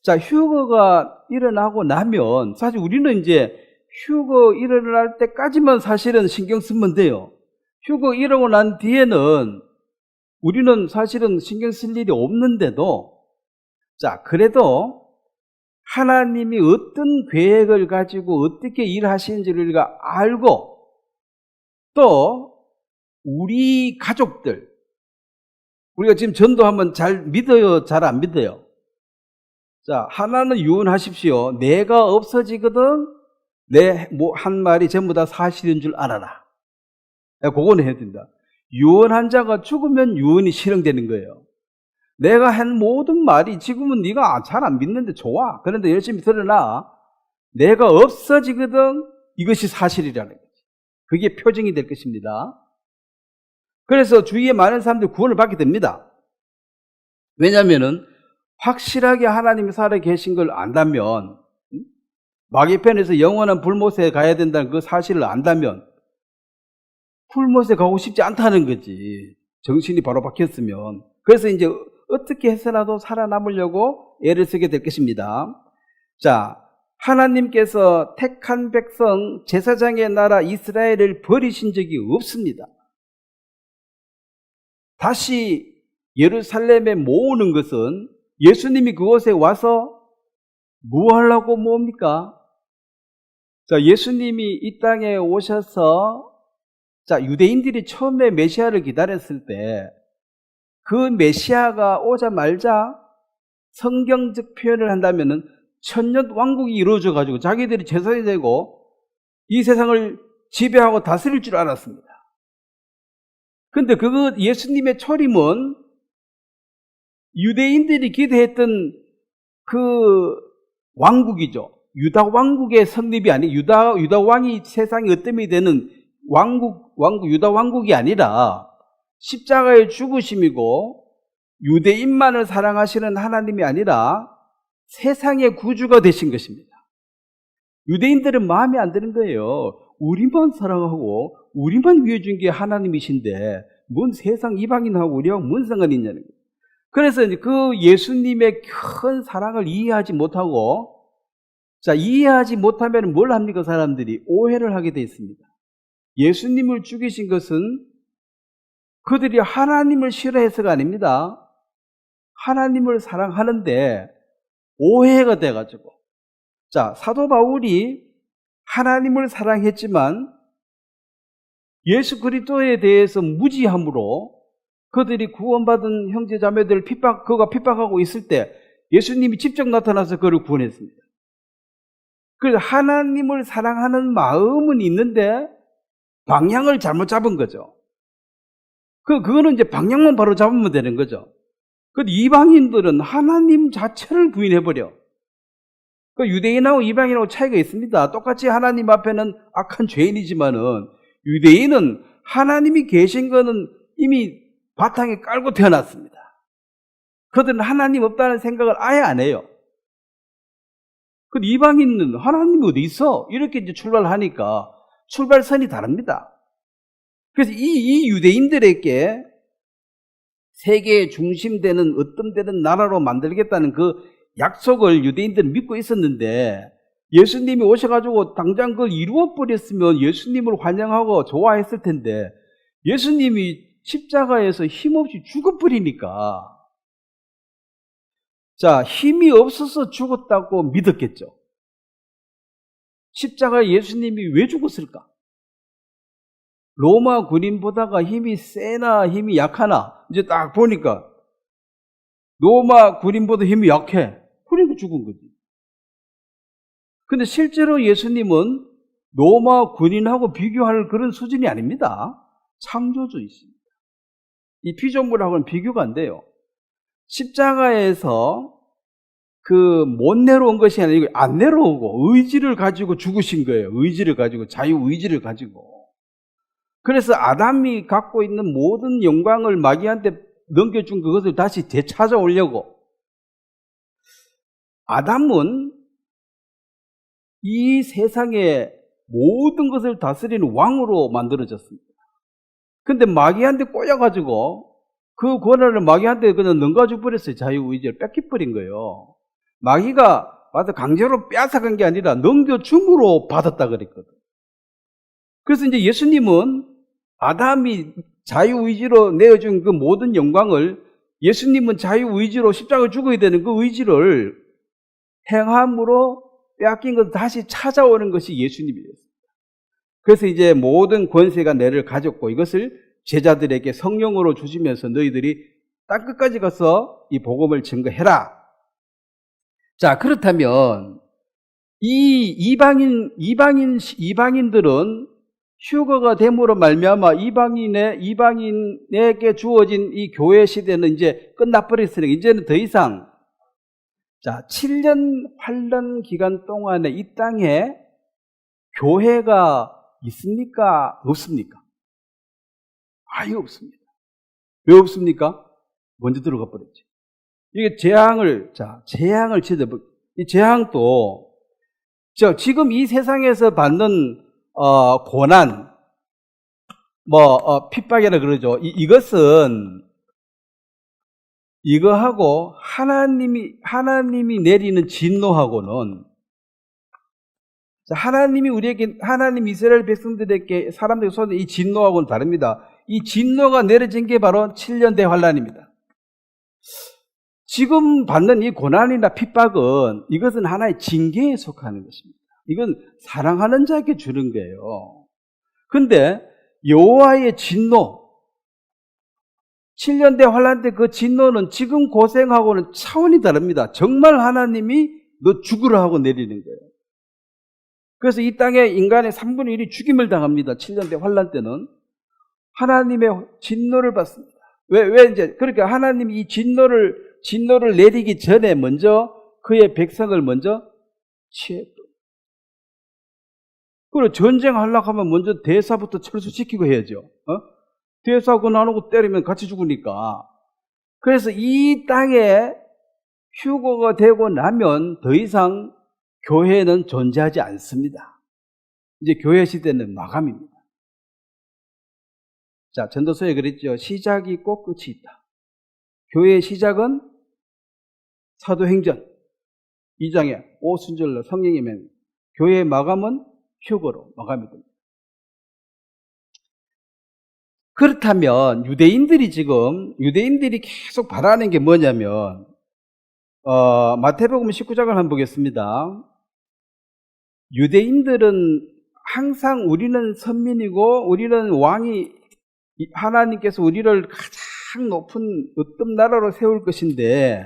자, 휴거가 일어나고 나면 사실 우리는 이제 휴거 일어날 때까지만 사실은 신경 쓰면 돼요. 휴거 일어나고 난 뒤에는 우리는 사실은 신경 쓸 일이 없는데도, 자, 그래도 하나님이 어떤 계획을 가지고 어떻게 일하시는지를 우리가 알고 또 우리 가족들, 우리가 지금 전도하면 잘 믿어요? 잘 안 믿어요? 자, 하나는 유언하십시오. 내가 없어지거든 내 한 말이 전부 다 사실인 줄 알아라. 그거는 해야 된다. 유언한 자가 죽으면 유언이 실행되는 거예요. 내가 한 모든 말이 지금은 네가 잘 안 믿는데 좋아. 그런데 열심히 들어놔. 내가 없어지거든 이것이 사실이라는 거지. 그게 표징이 될 것입니다. 그래서 주위에 많은 사람들이 구원을 받게 됩니다. 왜냐하면은 확실하게 하나님이 살아 계신 걸 안다면, 마귀편에서 영원한 불못에 가야 된다는 그 사실을 안다면 불못에 가고 싶지 않다는 거지. 정신이 바로 바뀌었으면. 그래서 이제 어떻게 해서라도 살아남으려고 애를 쓰게 될 것입니다. 자, 하나님께서 택한 백성 제사장의 나라 이스라엘을 버리신 적이 없습니다. 다시 예루살렘에 모으는 것은 예수님이 그곳에 와서 뭐 하려고 모읍니까? 자, 예수님이 이 땅에 오셔서 자, 유대인들이 처음에 메시아를 기다렸을 때 그 메시아가 오자마자 성경적 표현을 한다면은 천년 왕국이 이루어져 가지고 자기들이 제사장이 되고 이 세상을 지배하고 다스릴 줄 알았습니다. 근데 그거 예수님의 초림은 유대인들이 기대했던 그 왕국이죠. 유다 왕국의 성립이 아니 유다 왕이 세상의 어뜸이 되는 왕국 유다 왕국이 아니라 십자가의 죽으심이고 유대인만을 사랑하시는 하나님이 아니라 세상의 구주가 되신 것입니다. 유대인들은 마음에 안 드는 거예요. 우리만 사랑하고 우리만 위해 준 게 하나님이신데 뭔 세상 이방인하고 우리하고 뭔 상관이 있냐는 거예요. 그래서 그 예수님의 큰 사랑을 이해하지 못하고, 자, 이해하지 못하면 뭘 합니까? 사람들이 오해를 하게 돼 있습니다. 예수님을 죽이신 것은 그들이 하나님을 싫어해서가 아닙니다. 하나님을 사랑하는데 오해가 돼가지고. 자, 사도 바울이 하나님을 사랑했지만 예수 그리스도에 대해서 무지함으로 그들이 구원받은 형제 자매들을 그가 핍박하고 있을 때 예수님이 직접 나타나서 그를 구원했습니다. 그래서 하나님을 사랑하는 마음은 있는데 방향을 잘못 잡은 거죠. 그거는 이제 방향만 바로 잡으면 되는 거죠. 근데 이방인들은 하나님 자체를 부인해버려. 그 유대인하고 이방인하고 차이가 있습니다. 똑같이 하나님 앞에는 악한 죄인이지만은 유대인은 하나님이 계신 거는 이미 바탕에 깔고 태어났습니다. 그들은 하나님 없다는 생각을 아예 안 해요. 근데 이방인은 하나님이 어디 있어? 이렇게 이제 출발하니까 출발선이 다릅니다. 그래서 이 유대인들에게 세계의 중심되는 어뜸되는 나라로 만들겠다는 그 약속을 유대인들은 믿고 있었는데 예수님이 오셔가지고 당장 그걸 이루어버렸으면 예수님을 환영하고 좋아했을 텐데 예수님이 십자가에서 힘없이 죽어버리니까, 자, 힘이 없어서 죽었다고 믿었겠죠. 십자가에 예수님이 왜 죽었을까? 로마 군인보다가 힘이 세나 힘이 약하나? 이제 딱 보니까 로마 군인보다 힘이 약해. 그러니까 죽은 거지. 근데 실제로 예수님은 로마 군인하고 비교할 그런 수준이 아닙니다. 창조주이십니다. 이 피조물하고는 비교가 안 돼요. 십자가에서 못 내려온 것이 아니고 안 내려오고 의지를 가지고 죽으신 거예요. 의지를 가지고, 자유의지를 가지고. 그래서 아담이 갖고 있는 모든 영광을 마귀한테 넘겨준 그것을 다시 되찾아오려고. 아담은 이 세상의 모든 것을 다스리는 왕으로 만들어졌습니다. 근데 마귀한테 꼬여가지고 그 권한을 마귀한테 그냥 넘겨줘 버렸어요. 자유의지를 뺏겨버린 거예요. 마귀가 와서 강제로 빼앗아간 게 아니라 넘겨줌으로 받았다 그랬거든. 그래서 이제 예수님은 아담이 자유의지로 내어준 그 모든 영광을 예수님은 자유의지로 십자가에 죽어야 되는 그 의지를 행함으로 빼앗긴 것을 다시 찾아오는 것이 예수님이었습니다. 그래서 이제 모든 권세가 내를 가졌고 이것을 제자들에게 성령으로 주시면서 너희들이 땅끝까지 가서 이 복음을 증거해라. 자, 그렇다면 이 이방인들은 휴거가 됨으로 말미암아 이방인에게 주어진 이 교회 시대는 이제 끝나버렸으니까 이제는 더 이상, 자, 7년 환란 기간 동안에 이 땅에 교회가 있습니까? 없습니까? 아예 없습니다. 왜 없습니까? 먼저 들어가 버렸죠. 이게 재앙을 치닫고, 이 재앙도 지금 이 세상에서 받는 고난, 핍박이라 그러죠. 이것은 이거하고 하나님이 내리는 진노하고는, 하나님 이스라엘 백성들에게, 사람들에게 쏟은 이 진노하고는 다릅니다. 이 진노가 내려진 게 바로 7년 대환란입니다. 지금 받는 이 고난이나 핍박은, 이것은 하나의 징계에 속하는 것입니다. 이건 사랑하는 자에게 주는 거예요. 근데 여호와의 진노, 7년 대환란 때 그 진노는 지금 고생하고는 차원이 다릅니다. 정말 하나님이 너 죽으라 하고 내리는 거예요. 그래서 이 땅에 인간의 3분의 1이 죽임을 당합니다. 7년 대환란 때는 하나님의 진노를 받습니다. 왜 이제, 그러니까 하나님이 이 진노를 내리기 전에 먼저 그의 백성을 먼저 취했고, 그리고 전쟁하려고 하면 먼저 대사부터 철수시키고 해야죠. 대사하고 나누고 때리면 같이 죽으니까. 그래서 이 땅에 휴거가 되고 나면 더 이상 교회는 존재하지 않습니다. 이제 교회 시대는 마감입니다. 자, 전도서에 그랬죠. 시작이 있고 끝이 있다. 교회의 시작은 사도행전 2장에 오순절로 성령의 명, 교회의 마감은 휴거로 마감이 됩니다. 그렇다면 유대인들이 계속 바라는 게 뭐냐면, 마태복음 19장을 한번 보겠습니다. 유대인들은 항상 우리는 선민이고 우리는 왕이, 하나님께서 우리를 가장 높은 어떤 나라로 세울 것인데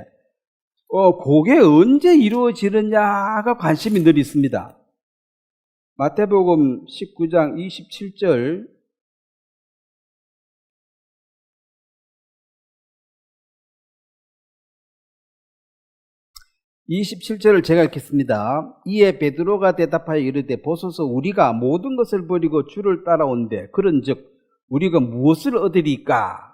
그게 언제 이루어지느냐가 관심이 늘 있습니다. 마태복음 19장 27절, 을 제가 읽겠습니다. 이에 베드로가 대답하여 이르되 보소서, 우리가 모든 것을 버리고 주를 따라온대 그런즉 우리가 무엇을 얻으리까?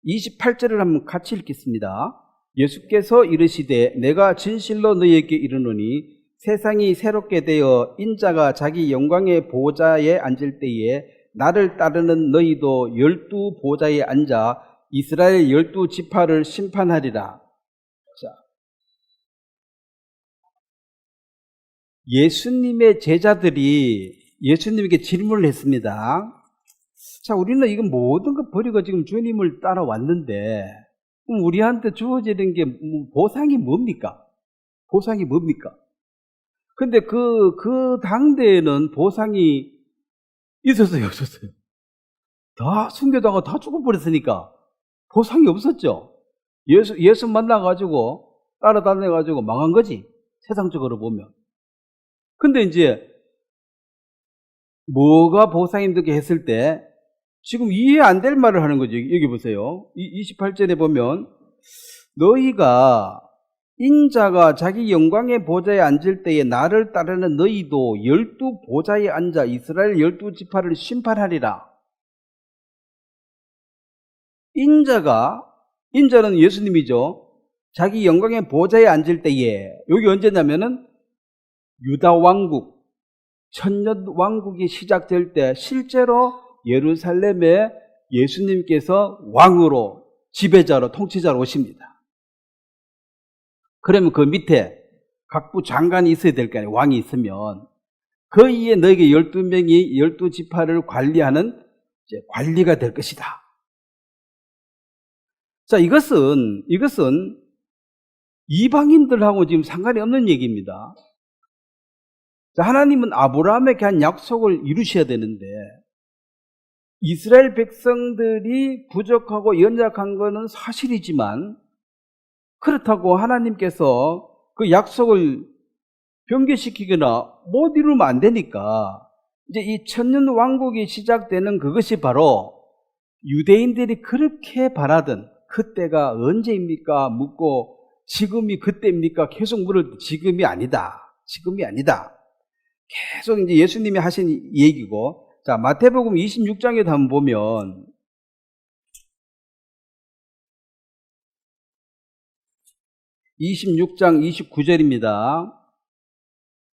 28절을 한번 같이 읽겠습니다. 예수께서 이르시되 내가 진실로 너희에게 이르노니 세상이 새롭게 되어 인자가 자기 영광의 보좌에 앉을 때에 나를 따르는 너희도 12 보좌에 앉아 이스라엘 12지파를 심판하리라. 자, 예수님의 제자들이 예수님에게 질문을 했습니다. 자, 우리는 이건 모든 거 버리고 지금 주님을 따라왔는데 그럼 우리한테 주어지는 게 보상이 뭡니까? 보상이 뭡니까? 근데 그 당대에는 보상이 있었어요, 없었어요? 다 순교당하고 다 죽어버렸으니까 보상이 없었죠. 예수 만나가지고 따라다녀가지고 망한 거지, 세상적으로 보면. 근데 이제 뭐가 보상임되게 했을 때 지금 이해 안 될 말을 하는 거죠. 여기 보세요. 28절에 보면 너희가 인자가 자기 영광의 보좌에 앉을 때에 나를 따르는 너희도 12 보좌에 앉아 이스라엘 12지파를 심판하리라. 인자는 예수님이죠. 자기 영광의 보좌에 앉을 때에, 여기 언제냐면은 유다 왕국, 천년 왕국이 시작될 때 실제로 예루살렘에 예수님께서 왕으로, 지배자로, 통치자로 오십니다. 그러면 그 밑에 각부 장관이 있어야 될 거 아니에요. 왕이 있으면. 그 위에 너에게 12명이 12지파를 관리하는 이제 관리가 될 것이다. 자, 이것은 이방인들하고 지금 상관이 없는 얘기입니다. 자, 하나님은 아브라함에게 한 약속을 이루셔야 되는데 이스라엘 백성들이 부족하고 연약한 것은 사실이지만 그렇다고 하나님께서 그 약속을 변개시키거나 못 이루면 안 되니까 이제 이 천년 왕국이 시작되는 그것이 바로 유대인들이 그렇게 바라던 그때가 언제입니까? 묻고 지금이 그때입니까? 계속 물을 때 지금이 아니다. 계속 이제 예수님이 하신 얘기고. 자, 마태복음 26장에도 한번 보면 (26장 29절입니다)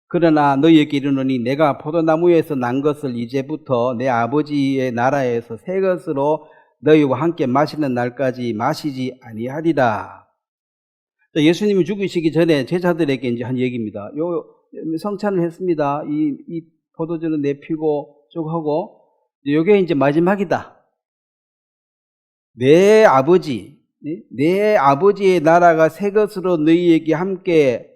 그러나 너희에게 이르노니 내가 포도나무에서 난 것을 이제부터 내 아버지의 나라에서 새 것으로 너희와 함께 마시는 날까지 마시지 아니하리라. 예수님이 죽으시기 전에 제자들에게 이제 한 얘기입니다. 성찬을 했습니다. 이 포도주는 내피고 쭉 하고, 요게 이제 마지막이다. 내 아버지의 나라가 새 것으로 너희에게 함께,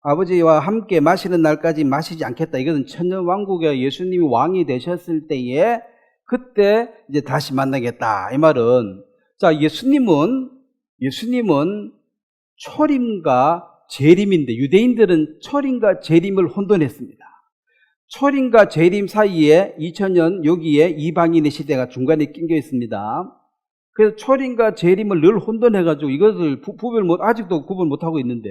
아버지와 함께 마시는 날까지 마시지 않겠다. 이것은 천년왕국에 예수님이 왕이 되셨을 때에 그때 이제 다시 만나겠다. 이 말은, 자, 예수님은 초림과 재림인데, 유대인들은 초림과 재림을 혼돈했습니다. 초림과 재림 사이에 2000년 여기에 이방인의 시대가 중간에 낀겨 있습니다. 그래서 초림과 재림을 늘 혼돈해가지고 이것을 아직도 구분 못하고 있는데,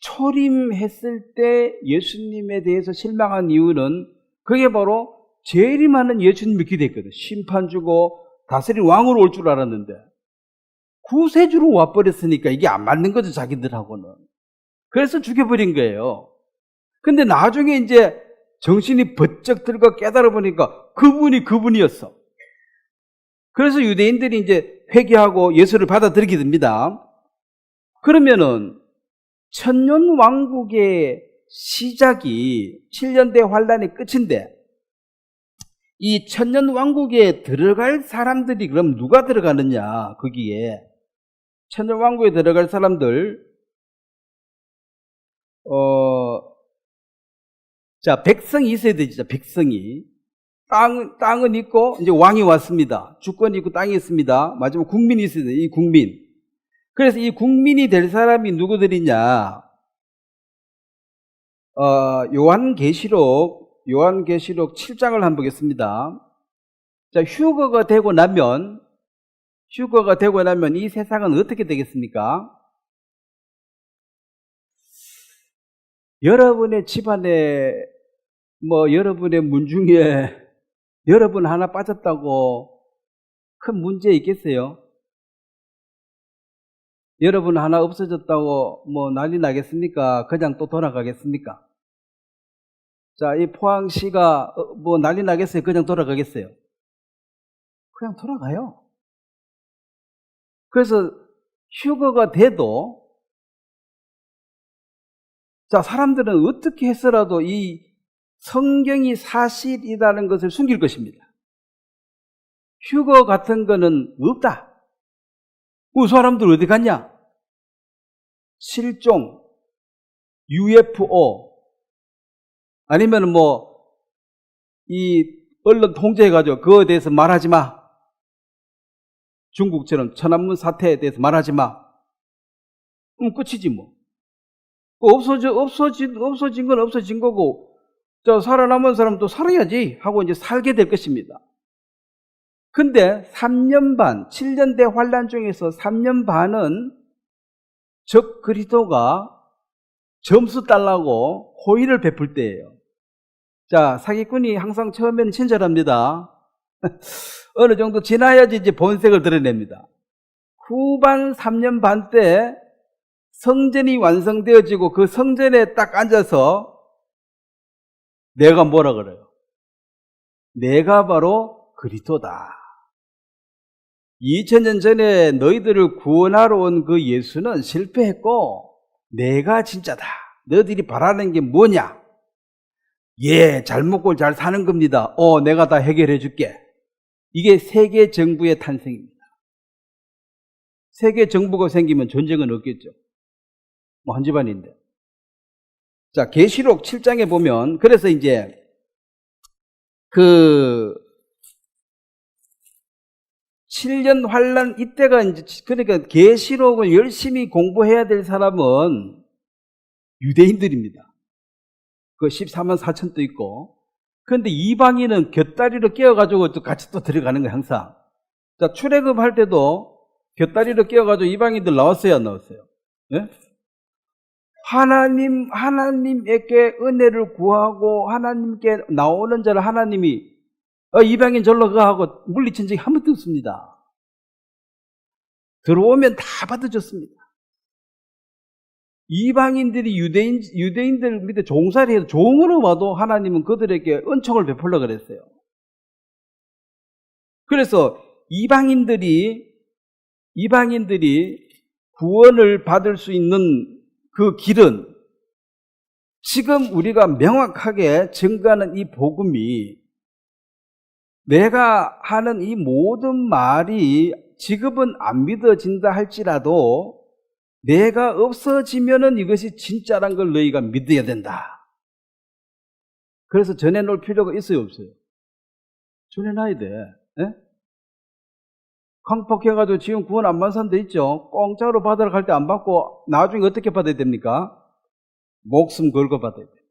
초림했을 때 예수님에 대해서 실망한 이유는 그게 바로 재림하는 예수님을 기대했거든. 심판 주고 다스린 왕으로 올 줄 알았는데 구세주로 와버렸으니까 이게 안 맞는 거죠, 자기들하고는. 그래서 죽여버린 거예요. 근데 나중에 이제 정신이 번쩍 들고 깨달아 보니까 그분이었어. 그래서 유대인들이 이제 회개하고 예수를 받아들이게 됩니다. 그러면은 천년왕국의 시작이 7년대 환란의 끝인데, 이 천년왕국에 들어갈 사람들이 그럼 누가 들어가느냐, 거기에. 천년왕국에 들어갈 사람들, 자, 백성이 있어야 되죠, 백성이. 땅은 있고, 이제 왕이 왔습니다. 주권이 있고 땅이 있습니다. 마지막 국민이 있어야 돼요, 이 국민. 그래서 이 국민이 될 사람이 누구들이냐? 요한계시록 7장을 한번 보겠습니다. 자, 휴거가 되고 나면 이 세상은 어떻게 되겠습니까? 여러분의 집안에, 여러분의 문중에 여러분 하나 빠졌다고 큰 문제 있겠어요? 여러분 하나 없어졌다고 난리 나겠습니까? 그냥 또 돌아가겠습니까? 자, 이 포항시가 난리 나겠어요? 그냥 돌아가겠어요? 그냥 돌아가요. 그래서 휴거가 돼도, 자, 사람들은 어떻게 해서라도 이 성경이 사실이라는 것을 숨길 것입니다. 휴거 같은 거는 없다. 그 사람들 어디 갔냐? 실종, UFO, 아니면 이 언론 통제해가지고 그거에 대해서 말하지 마. 중국처럼 천안문 사태에 대해서 말하지 마. 그럼 끝이지 뭐. 없어진 건 없어진 거고, 저 살아남은 사람도 살아야지 하고 이제 살게 될 것입니다. 근데 3년 반, 7년대 환란 중에서 3년 반은 적 그리스도가 점수 달라고 호의를 베풀 때예요. 자, 사기꾼이 항상 처음에는 친절합니다. 어느 정도 지나야지 이제 본색을 드러냅니다. 후반 3년 반 때 성전이 완성되어지고 그 성전에 딱 앉아서 내가 뭐라 그래요? 내가 바로 그리스도다. 2000년 전에 너희들을 구원하러 온 그 예수는 실패했고 내가 진짜다. 너희들이 바라는 게 뭐냐? 잘 먹고 잘 사는 겁니다. 내가 다 해결해 줄게. 이게 세계 정부의 탄생입니다. 세계 정부가 생기면 전쟁은 없겠죠. 한 집안인데. 자, 계시록 7장에 보면, 그래서 이제 그 7년 환란 이때가 이제, 그러니까 계시록을 열심히 공부해야 될 사람은 유대인들입니다. 그 14만 4천도 있고. 그런데 이방인은 곁다리로 끼어가지고 또 같이 또 들어가는 거예요, 항상. 자, 출애굽할 때도 곁다리로 끼어가지고 이방인들 나왔어요, 안 나왔어요? 네? 하나님에게 은혜를 구하고 하나님께 나오는 자를 하나님이 이방인 절로 가 하고 물리친 적이 한 번도 없습니다. 들어오면 다 받아줬습니다. 이방인들이 유대인들 밑에 종살이 해서 종으로 와도 하나님은 그들에게 은총을 베풀려고 그랬어요. 그래서 이방인들이 구원을 받을 수 있는 그 길은 지금 우리가 명확하게 증거하는 이 복음이, 내가 하는 이 모든 말이 지금은 안 믿어진다 할지라도 내가 없어지면은 이것이 진짜란 걸 너희가 믿어야 된다. 그래서 전해놓을 필요가 있어요, 없어요? 전해놔야 돼. 예? 강폭해가지고 지금 구원 안 받은 사람도 있죠. 공짜로 받으러 갈 때 안 받고 나중에 어떻게 받아야 됩니까? 목숨 걸고 받아야 됩니다.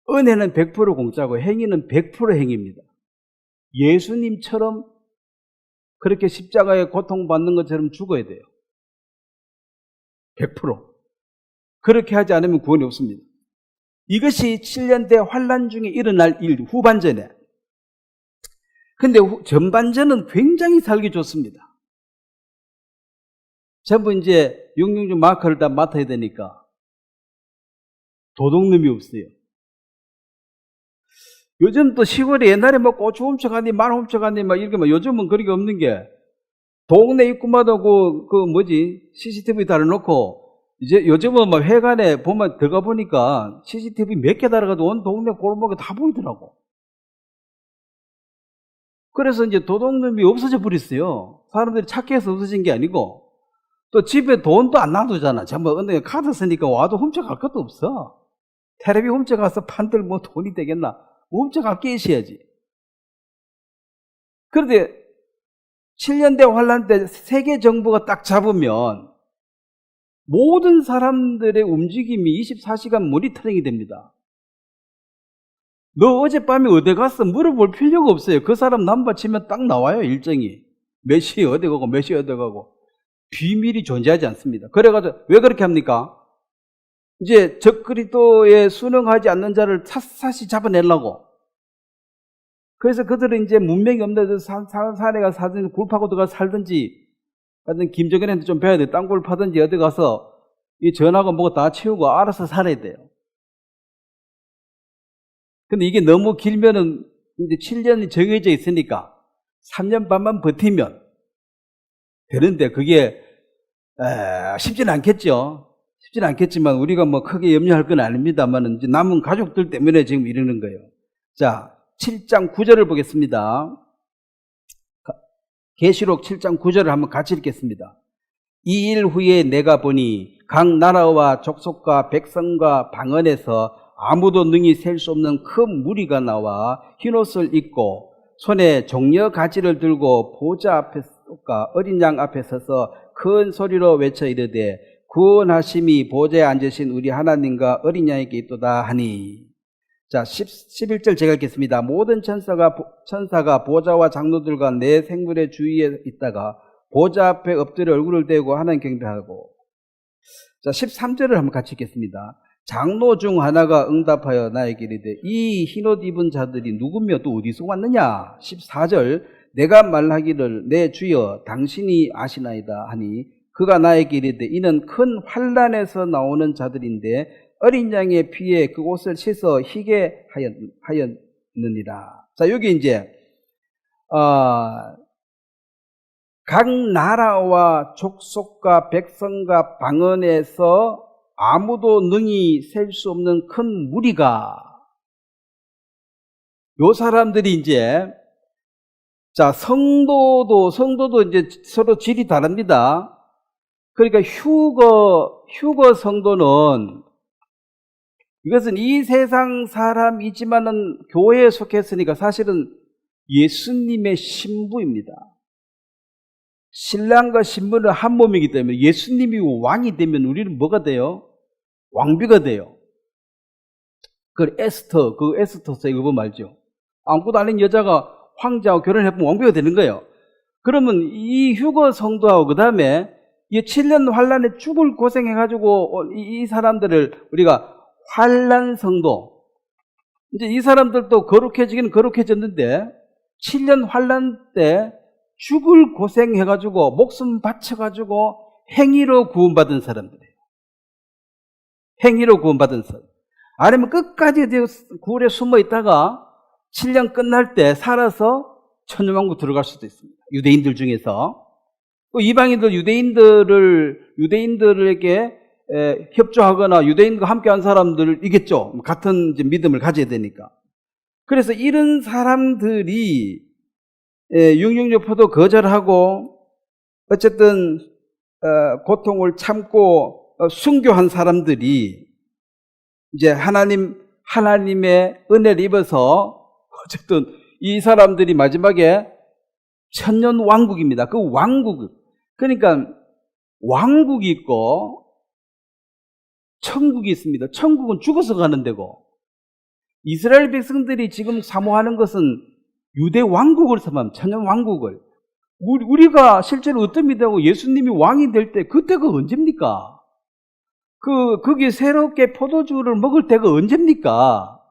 은혜는 100% 공짜고 행위는 100% 행위입니다. 예수님처럼 그렇게 십자가에 고통받는 것처럼 죽어야 돼요. 100%. 그렇게 하지 않으면 구원이 없습니다. 이것이 7년대 환란 중에 일어날 일, 후반전에. 근데 전반전은 굉장히 살기 좋습니다. 전부 이제 666 마크를 다 맡아야 되니까 도둑놈이 없어요. 요즘 또 시골에 옛날에 뭐 고추 훔쳐가니 말 훔쳐가니 막 이렇게 막 요즘은 그렇게 없는 게, 동네 입구마다 CCTV 달아놓고, 이제 요즘은 막 회관에 보면 들어가 보니까 CCTV 몇 개 달아가지고 온 동네 골목에 다 보이더라고. 그래서 이제 도둑놈이 없어져 버렸어요. 사람들이 찾기 해서 없어진 게 아니고, 또 집에 돈도 안 놔두잖아. 전부 근데 카드 쓰니까 와도 훔쳐갈 것도 없어. 텔레비 훔쳐가서 판들 뭐 돈이 되겠나? 훔쳐갈 게 있어야지. 그런데 7년대 환란 때 세계 정부가 딱 잡으면 모든 사람들의 움직임이 24시간 모니터링이 됩니다. 너 어젯밤에 어디 갔어? 물어볼 필요가 없어요. 그 사람 넘버 치면 딱 나와요, 일정이. 몇 시에 어디 가고 몇 시에 어디 가고. 비밀이 존재하지 않습니다. 그래가지고 왜 그렇게 합니까? 이제 적그리스도에 순응하지 않는 자를 샅샅이 잡아내려고. 그래서 그들은 이제 문명이 없는 데서 산에 가서 살든지 굴 파고 들어가서 살든지, 하여튼 김정은한테 좀 배워야 돼. 땅굴 파든지 어디 가서 이 전하고 뭐고 다 채우고 알아서 살아야 돼요. 근데 이게 너무 길면은 이제 7년이 정해져 있으니까 3년 반만 버티면 되는데, 그게 쉽지는 않겠죠. 쉽지는 않겠지만 우리가 뭐 크게 염려할 건 아닙니다만 이제 남은 가족들 때문에 지금 이러는 거예요. 자, 7장 9절을 보겠습니다. 계시록 7장 9절을 한번 같이 읽겠습니다. 이 일 후에 내가 보니 각 나라와 족속과 백성과 방언에서 아무도 능히 셀 수 없는 큰 무리가 나와 흰옷을 입고 손에 종려 가지를 들고 보좌 앞에서가 어린 양 앞에 서서 큰 소리로 외쳐 이르되 구원하심이 보좌에 앉으신 우리 하나님과 어린 양에게 있도다 하니. 자, 11절 제가 읽겠습니다. 모든 천사가 보좌와 장로들과 내 생물의 주위에 있다가 보좌 앞에 엎드려 얼굴을 대고 하나님 경배하고. 자, 13절을 한번 같이 읽겠습니다. 장로 중 하나가 응답하여 나에게 이르되 이 흰옷 입은 자들이 누구며 또 어디서 왔느냐? 14절 내가 말하기를 내 주여 당신이 아시나이다 하니 그가 나에게 이르되 이는 큰 환난에서 나오는 자들인데 어린 양의 피에 그 옷을 씻어 희게 하였느니라. 자, 여기 이제 각 나라와 족속과 백성과 방언에서 아무도 능히 셀 수 없는 큰 무리가, 요 사람들이 이제, 자, 성도도 이제 서로 질이 다릅니다. 그러니까 휴거 성도는, 이것은 이 세상 사람이지만은 교회에 속했으니까 사실은 예수님의 신부입니다. 신랑과 신부는 한 몸이기 때문에 예수님이 왕이 되면 우리는 뭐가 돼요? 왕비가 돼요. 그 에스터서 이거 보면 알죠? 아무것도 아닌 여자가 황제하고 결혼해보면 왕비가 되는 거예요. 그러면 이 휴거 성도하고 그 다음에 이 7년 환란에 죽을 고생해가지고 이 사람들을 우리가 환란 성도, 이제 이 사람들도 거룩해지기는 거룩해졌는데 7년 환란 때 죽을 고생해가지고 목숨 바쳐가지고 행위로 구원받은 사람들이에요. 행위로 구원받은 사람. 아니면 끝까지 굴에 숨어 있다가 7년 끝날 때 살아서 천년왕국 들어갈 수도 있습니다. 유대인들 중에서. 또 이방인들 유대인들에게 협조하거나 유대인과 함께한 사람들이겠죠. 같은 이제 믿음을 가져야 되니까. 그래서 이런 사람들이 666포도 거절하고 어쨌든 고통을 참고 순교한 사람들이 이제 하나님의 은혜를 입어서 어쨌든 이 사람들이 마지막에 천년 왕국입니다. 그 왕국, 그러니까 왕국이 있고 천국이 있습니다. 천국은 죽어서 가는 데고, 이스라엘 백성들이 지금 사모하는 것은 유대 왕국을 사모합니다. 천년 왕국을. 우리가 실제로 어떤 믿음하고 예수님이 왕이 될 때 그때가 언제입니까? 거기 새롭게 포도주를 먹을 때가 언제입니까?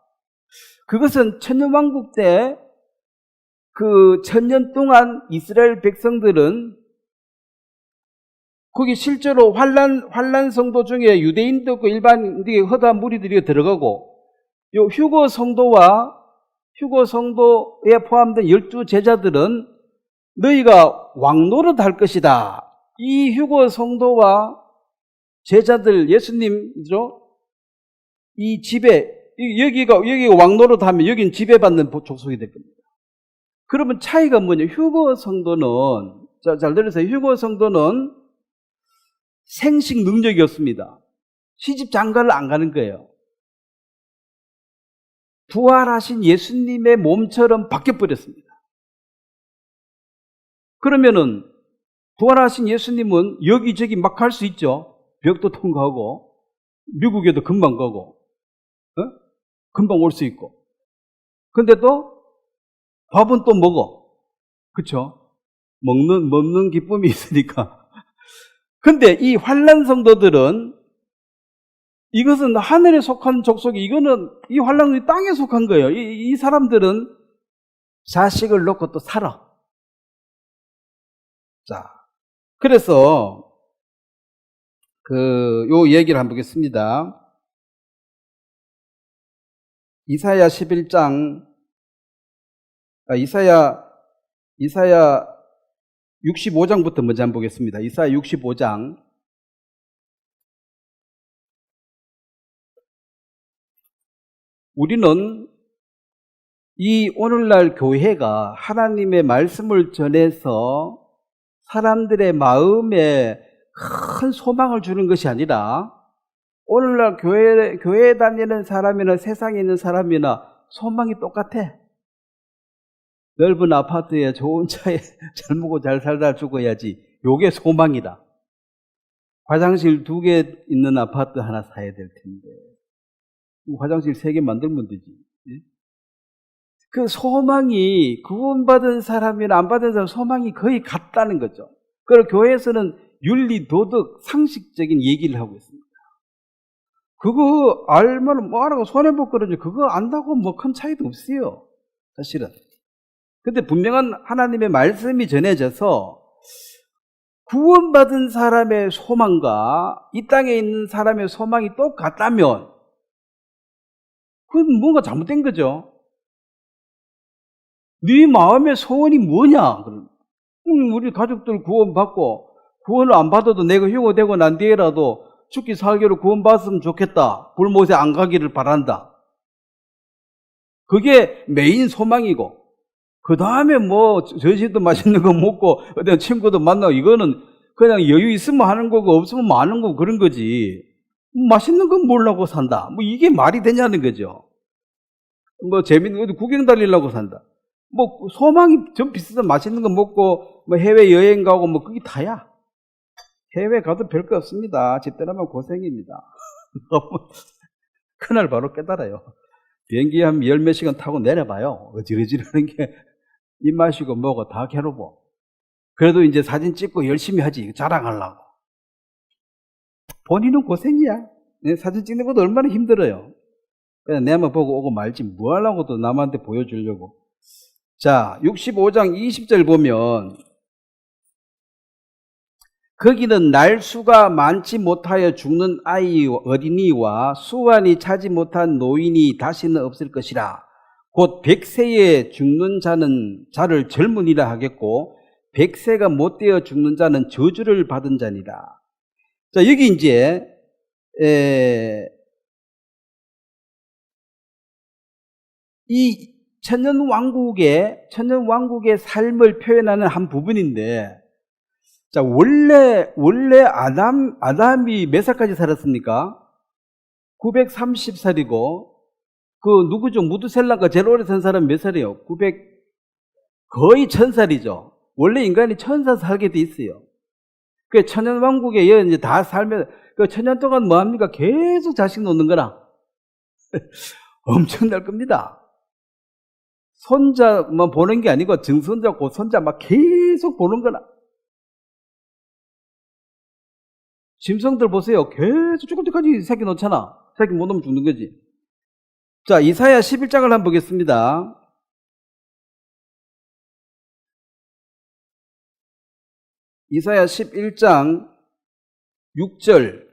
그것은 천년 왕국 때 그 천년 동안 이스라엘 백성들은 거기 실제로 환란 성도 중에 유대인도 있고 일반인들이 허다 무리들이 들어가고, 요 휴거 성도에 포함된 12제자들은 너희가 왕노릇 할 것이다. 이 휴거 성도와 제자들, 예수님이죠. 이 지배, 여기가 왕노릇 하면 여기는 지배받는 족속이 될 겁니다. 그러면 차이가 뭐냐? 휴거 성도는, 잘 들으세요. 휴거 성도는 생식 능력이 없습니다. 시집 장가를 안 가는 거예요. 부활하신 예수님의 몸처럼 바뀌어버렸습니다. 그러면은 부활하신 예수님은 여기저기 막 갈 수 있죠. 벽도 통과하고 미국에도 금방 가고 금방 올 수 있고, 근데 또 밥은 또 먹어. 그쵸? 먹는 기쁨이 있으니까. 근데 이 환란 성도들은 이것은 하늘에 속한 족속이, 이거는 이 환란이 땅에 속한 거예요. 이 사람들은 자식을 놓고 또 살아. 자, 그래서 요 얘기를 한번 보겠습니다. 이사야 11장, 이사야 65장부터 먼저 한번 보겠습니다. 이사야 65장. 우리는 이 오늘날 교회가 하나님의 말씀을 전해서 사람들의 마음에 큰 소망을 주는 것이 아니라, 오늘날 교회에 다니는 사람이나 세상에 있는 사람이나 소망이 똑같아. 넓은 아파트에 좋은 차에 잘 먹고 잘 살다 죽어야지. 요게 소망이다. 화장실 2개 있는 아파트 하나 사야 될 텐데 화장실 3개 만들면 되지. 그 소망이, 구원받은 사람이나 안 받은 사람 소망이 거의 같다는 거죠. 그리고 교회에서는 윤리, 도덕, 상식적인 얘기를 하고 있습니다. 그거 알면 뭐하라고 손해볼 거지. 그거 안다고 뭐 큰 차이도 없어요, 사실은. 근데 분명한 하나님의 말씀이 전해져서 구원받은 사람의 소망과 이 땅에 있는 사람의 소망이 똑같다면 그건 뭔가 잘못된 거죠. 네 마음의 소원이 뭐냐? 우리 가족들 구원받고, 구원을 안 받아도 내가 휴거되고 난 뒤에라도 죽기 살기로 구원받았으면 좋겠다. 불못에 안 가기를 바란다. 그게 메인 소망이고, 그 다음에 뭐 저집도 맛있는 거 먹고 어떤 친구도 만나고, 이거는 그냥 여유 있으면 하는 거고 없으면 뭐 하는 거고 그런 거지. 맛있는 건 몰라고 산다. 뭐 이게 말이 되냐는 거죠. 뭐 재밌는 거 구경 다니려고 산다. 뭐 소망이 좀 비슷한 맛있는 거 먹고 뭐 해외 여행 가고 뭐 그게 다야. 해외 가도 별거 없습니다. 집 떠나면 고생입니다. 그날 바로 깨달아요. 비행기 한 10몇 시간 타고 내려봐요. 어지러지르는 게 입 마시고 뭐고 다 괴로워. 그래도 이제 사진 찍고 열심히 하지, 자랑하려고. 본인은 고생이야. 사진 찍는 것도 얼마나 힘들어요. 그냥 내만 보고 오고 말지 뭐 하려고 또 남한테 보여주려고. 자, 65장 20절 보면 거기는 날수가 많지 못하여 죽는 아이 어린이와 수완이 차지 못한 노인이 다시는 없을 것이라. 곧 100세에 죽는 자를 젊은이라 하겠고 100세가 못되어 죽는 자는 저주를 받은 자니라. 자, 여기 이제 이 천년왕국의 삶을 표현하는 한 부분인데, 자, 원래 아담이 몇 살까지 살았습니까? 930살이고, 누구죠? 무드셀라가 제일 오래 산 사람은 몇 살이에요? 거의 1000살이죠. 원래 인간이 1000살 살게 돼 있어요. 그 천년왕국에 이제 다 살면, 그 천년 동안 뭐 합니까? 계속 자식 놓는 거라. 엄청날 겁니다. 손자만 보는 게 아니고 증손자, 고손자 막 계속 보는 거라. 짐승들 보세요. 계속 죽을 때까지 새끼 놓잖아. 새끼 못 놓으면 죽는 거지. 자, 이사야 11장을 한번 보겠습니다. 이사야 11장 6절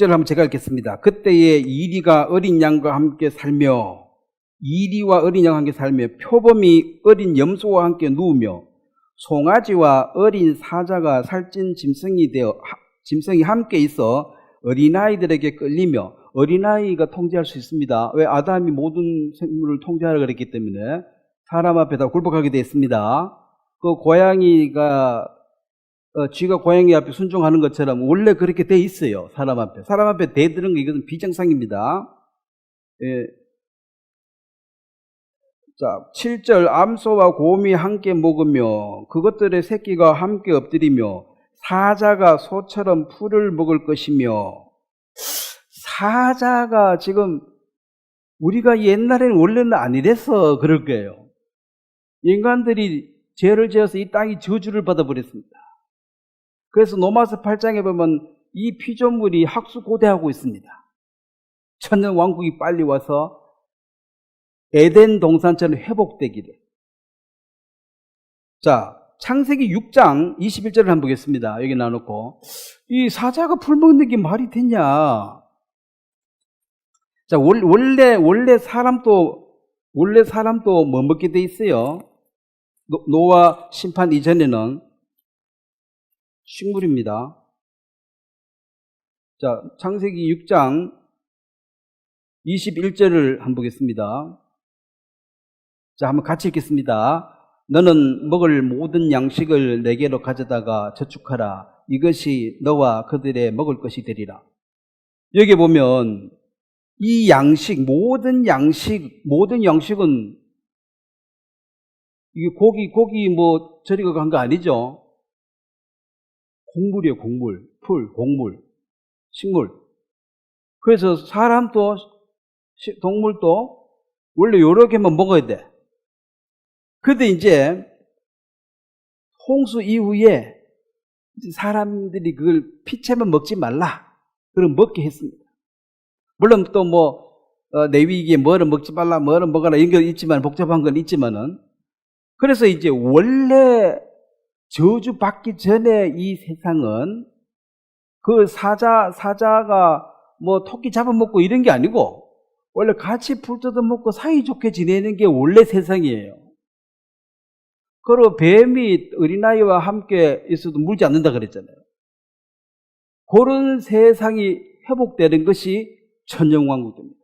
한번 제가 읽겠습니다. 그때에 이리가 어린 양과 함께 살며, 이리와 어린 양과 함께 살며, 표범이 어린 염소와 함께 누우며, 송아지와 어린 사자가 살찐 짐승이 함께 있어 어린아이들에게 끌리며, 어린아이가 통제할 수 있습니다. 왜? 아담이 모든 생물을 통제하라 그랬기 때문에 사람 앞에 다 굴복하게 되어 있습니다. 그 고양이가 쥐가 고양이 앞에 순종하는 것처럼 원래 그렇게 돼 있어요. 사람 앞에 대드는 거, 이것은 비정상입니다. 예. 자, 7절 암소와 곰이 함께 먹으며 그것들의 새끼가 함께 엎드리며 사자가 소처럼 풀을 먹을 것이며. 사자가 지금 우리가 옛날에는 원래는 안 이래서 그럴 거예요. 인간들이 죄를 지어서 이 땅이 저주를 받아버렸습니다. 그래서 로마서 8장에 보면 이 피조물이 학수고대하고 있습니다. 천년왕국이 빨리 와서 에덴 동산처럼 회복되기를. 자, 창세기 6장 21절을 한번 보겠습니다. 여기 놔놓고. 이 사자가 풀 먹는 게 말이 되냐. 자, 원래 사람도 뭐 먹게 돼 있어요. 노아 심판 이전에는 식물입니다. 자, 창세기 6장 21절을 한번 보겠습니다. 자, 한번 같이 읽겠습니다. 너는 먹을 모든 양식을 내게로 가져다가 저축하라. 이것이 너와 그들의 먹을 것이 되리라. 여기 보면 이 모든 양식은 이게 고기 뭐 저리가 간 거 아니죠? 곡물이에요, 곡물. 곡물. 식물. 그래서 사람도 동물도 원래 여러 개만 먹어야 돼. 근데 이제 홍수 이후에 사람들이 그걸 피채만 먹지 말라. 그럼 먹게 했습니다. 물론 또 내위기에 뭐를 먹지 말라, 뭐를 먹어라 이런 게 있지만, 복잡한 건 있지만은, 그래서 이제 원래 저주 받기 전에 이 세상은 그 사자가 뭐 토끼 잡아먹고 이런 게 아니고 원래 같이 풀 뜯어먹고 사이좋게 지내는 게 원래 세상이에요. 그리고 뱀이 어린아이와 함께 있어도 물지 않는다 그랬잖아요. 그런 세상이 회복되는 것이 천년왕국입니다.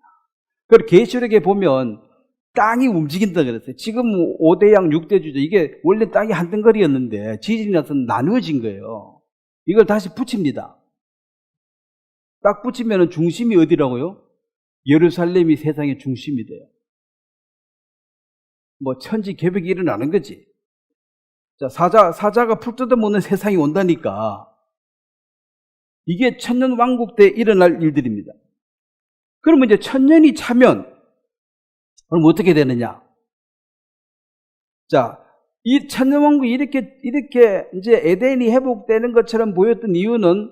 그리고 계시록에 보면 땅이 움직인다 그랬어요. 지금 5대양 6대주죠. 이게 원래 땅이 한 덩거리였는데 지진이 나서 나누어진 거예요. 이걸 다시 붙입니다. 딱 붙이면 중심이 어디라고요? 예루살렘이 세상의 중심이 돼요. 뭐 천지 개벽이 일어나는 거지. 자, 사자가 풀 뜯어먹는 세상이 온다니까. 이게 천년왕국 때 일어날 일들입니다. 그러면 이제 천년이 차면 그럼 어떻게 되느냐? 자, 이 천년왕국이 이렇게 이제 에덴이 회복되는 것처럼 보였던 이유는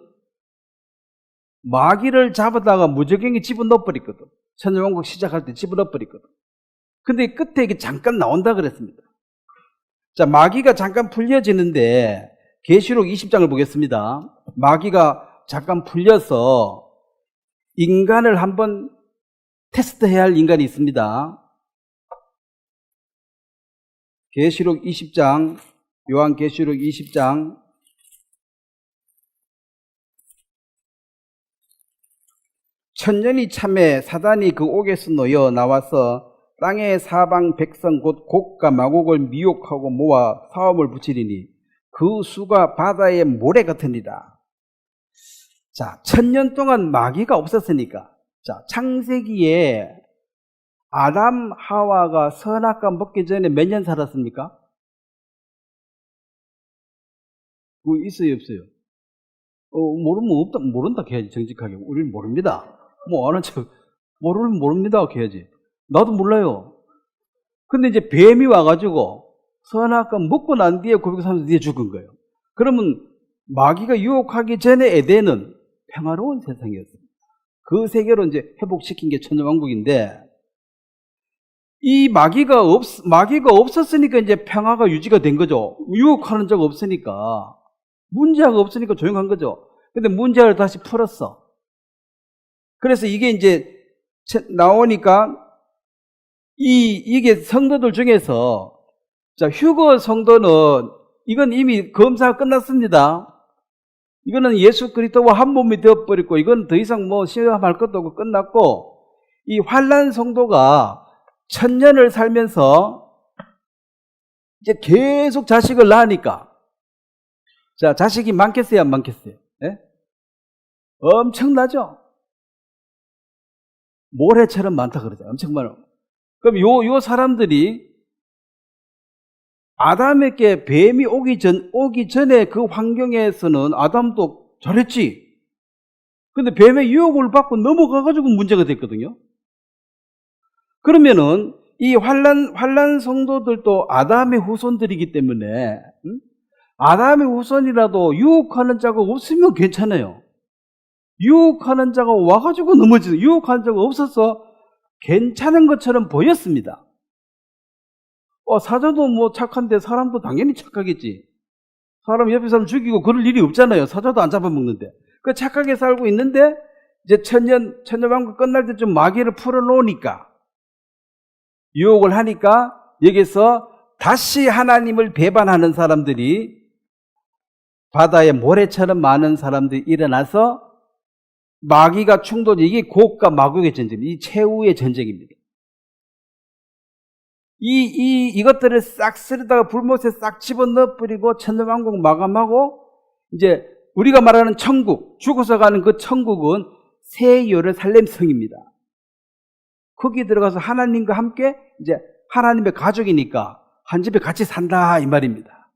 마귀를 잡아다가 무적행에 집어넣어버렸거든. 천년왕국 시작할 때 집어넣어버렸거든. 근데 끝에 이게 잠깐 나온다 그랬습니다. 자, 마귀가 잠깐 풀려지는데 계시록 20장을 보겠습니다. 마귀가 잠깐 풀려서 인간을 한번 테스트해야 할 인간이 있습니다. 계시록 20장, 요한계시록 20장 1000년이 참에 사단이 그 옥에서 놓여 나와서 땅의 사방 백성 곧 곡과 마곡을 미혹하고 모아 사업을 붙이리니 그 수가 바다의 모래 같으니라. 자, 1000년 동안 마귀가 없었으니까, 자, 창세기에 아담 하와가 선악과 먹기 전에 몇 년 살았습니까? 그거 있어요, 없어요? 모르면 없다, 모른다 해야지, 정직하게. 우리는 모릅니다. 뭐 아는 척, 모릅니다 해야지. 나도 몰라요. 근데 이제 뱀이 와가지고 선악과 먹고 난 뒤에 930년 뒤에 죽은 거예요. 그러면 마귀가 유혹하기 전에 에덴은 평화로운 세상이었습니다. 그 세계로 이제 회복시킨 게 천년왕국인데, 이 마귀가 없었으니까 이제 평화가 유지가 된 거죠. 유혹하는 적 없으니까. 문제가 없으니까 조용한 거죠. 근데 문제를 다시 풀었어. 그래서 이게 이제 나오니까 이게 성도들 중에서, 자, 휴거 성도는 이건 이미 검사가 끝났습니다. 이거는 예수 그리스도와 한 몸이 되어버렸고, 이건 더 이상 뭐 시험할 것도 없고 끝났고, 이 환난 성도가 1000년을 살면서 이제 계속 자식을 낳으니까, 자, 자식이 많겠어요, 안 많겠어요? 예? 엄청나죠? 모래처럼 많다 그러죠. 엄청 많아. 그럼 요 사람들이 아담에게 뱀이 오기 전에 그 환경에서는 아담도 잘했지. 근데 뱀의 유혹을 받고 넘어가가지고 문제가 됐거든요. 그러면은 이 환난 성도들도 아담의 후손들이기 때문에, 아담의 후손이라도 유혹하는 자가 없으면 괜찮아요. 유혹하는 자가 와가지고 넘어지는, 유혹하는 자가 없어서 괜찮은 것처럼 보였습니다. 사자도 뭐 착한데 사람도 당연히 착하겠지. 사람 옆에 사람 죽이고 그럴 일이 없잖아요. 사자도 안 잡아먹는데. 그 착하게 살고 있는데 이제 천년왕국 끝날 때쯤 마귀를 풀어놓으니까, 유혹을 하니까 여기서 다시 하나님을 배반하는 사람들이, 바다에 모래처럼 많은 사람들이 일어나서 마귀가 이게 곡과 마곡의 전쟁, 이 최후의 전쟁입니다. 이것들을 싹 쓸다가 불못에 싹 집어넣어 버리고 천년왕국 마감하고, 이제 우리가 말하는 천국, 죽어서 가는 그 천국은 새 예루살렘 성입니다. 거기 들어가서 하나님과 함께 이제 하나님의 가족이니까 한 집에 같이 산다 이 말입니다.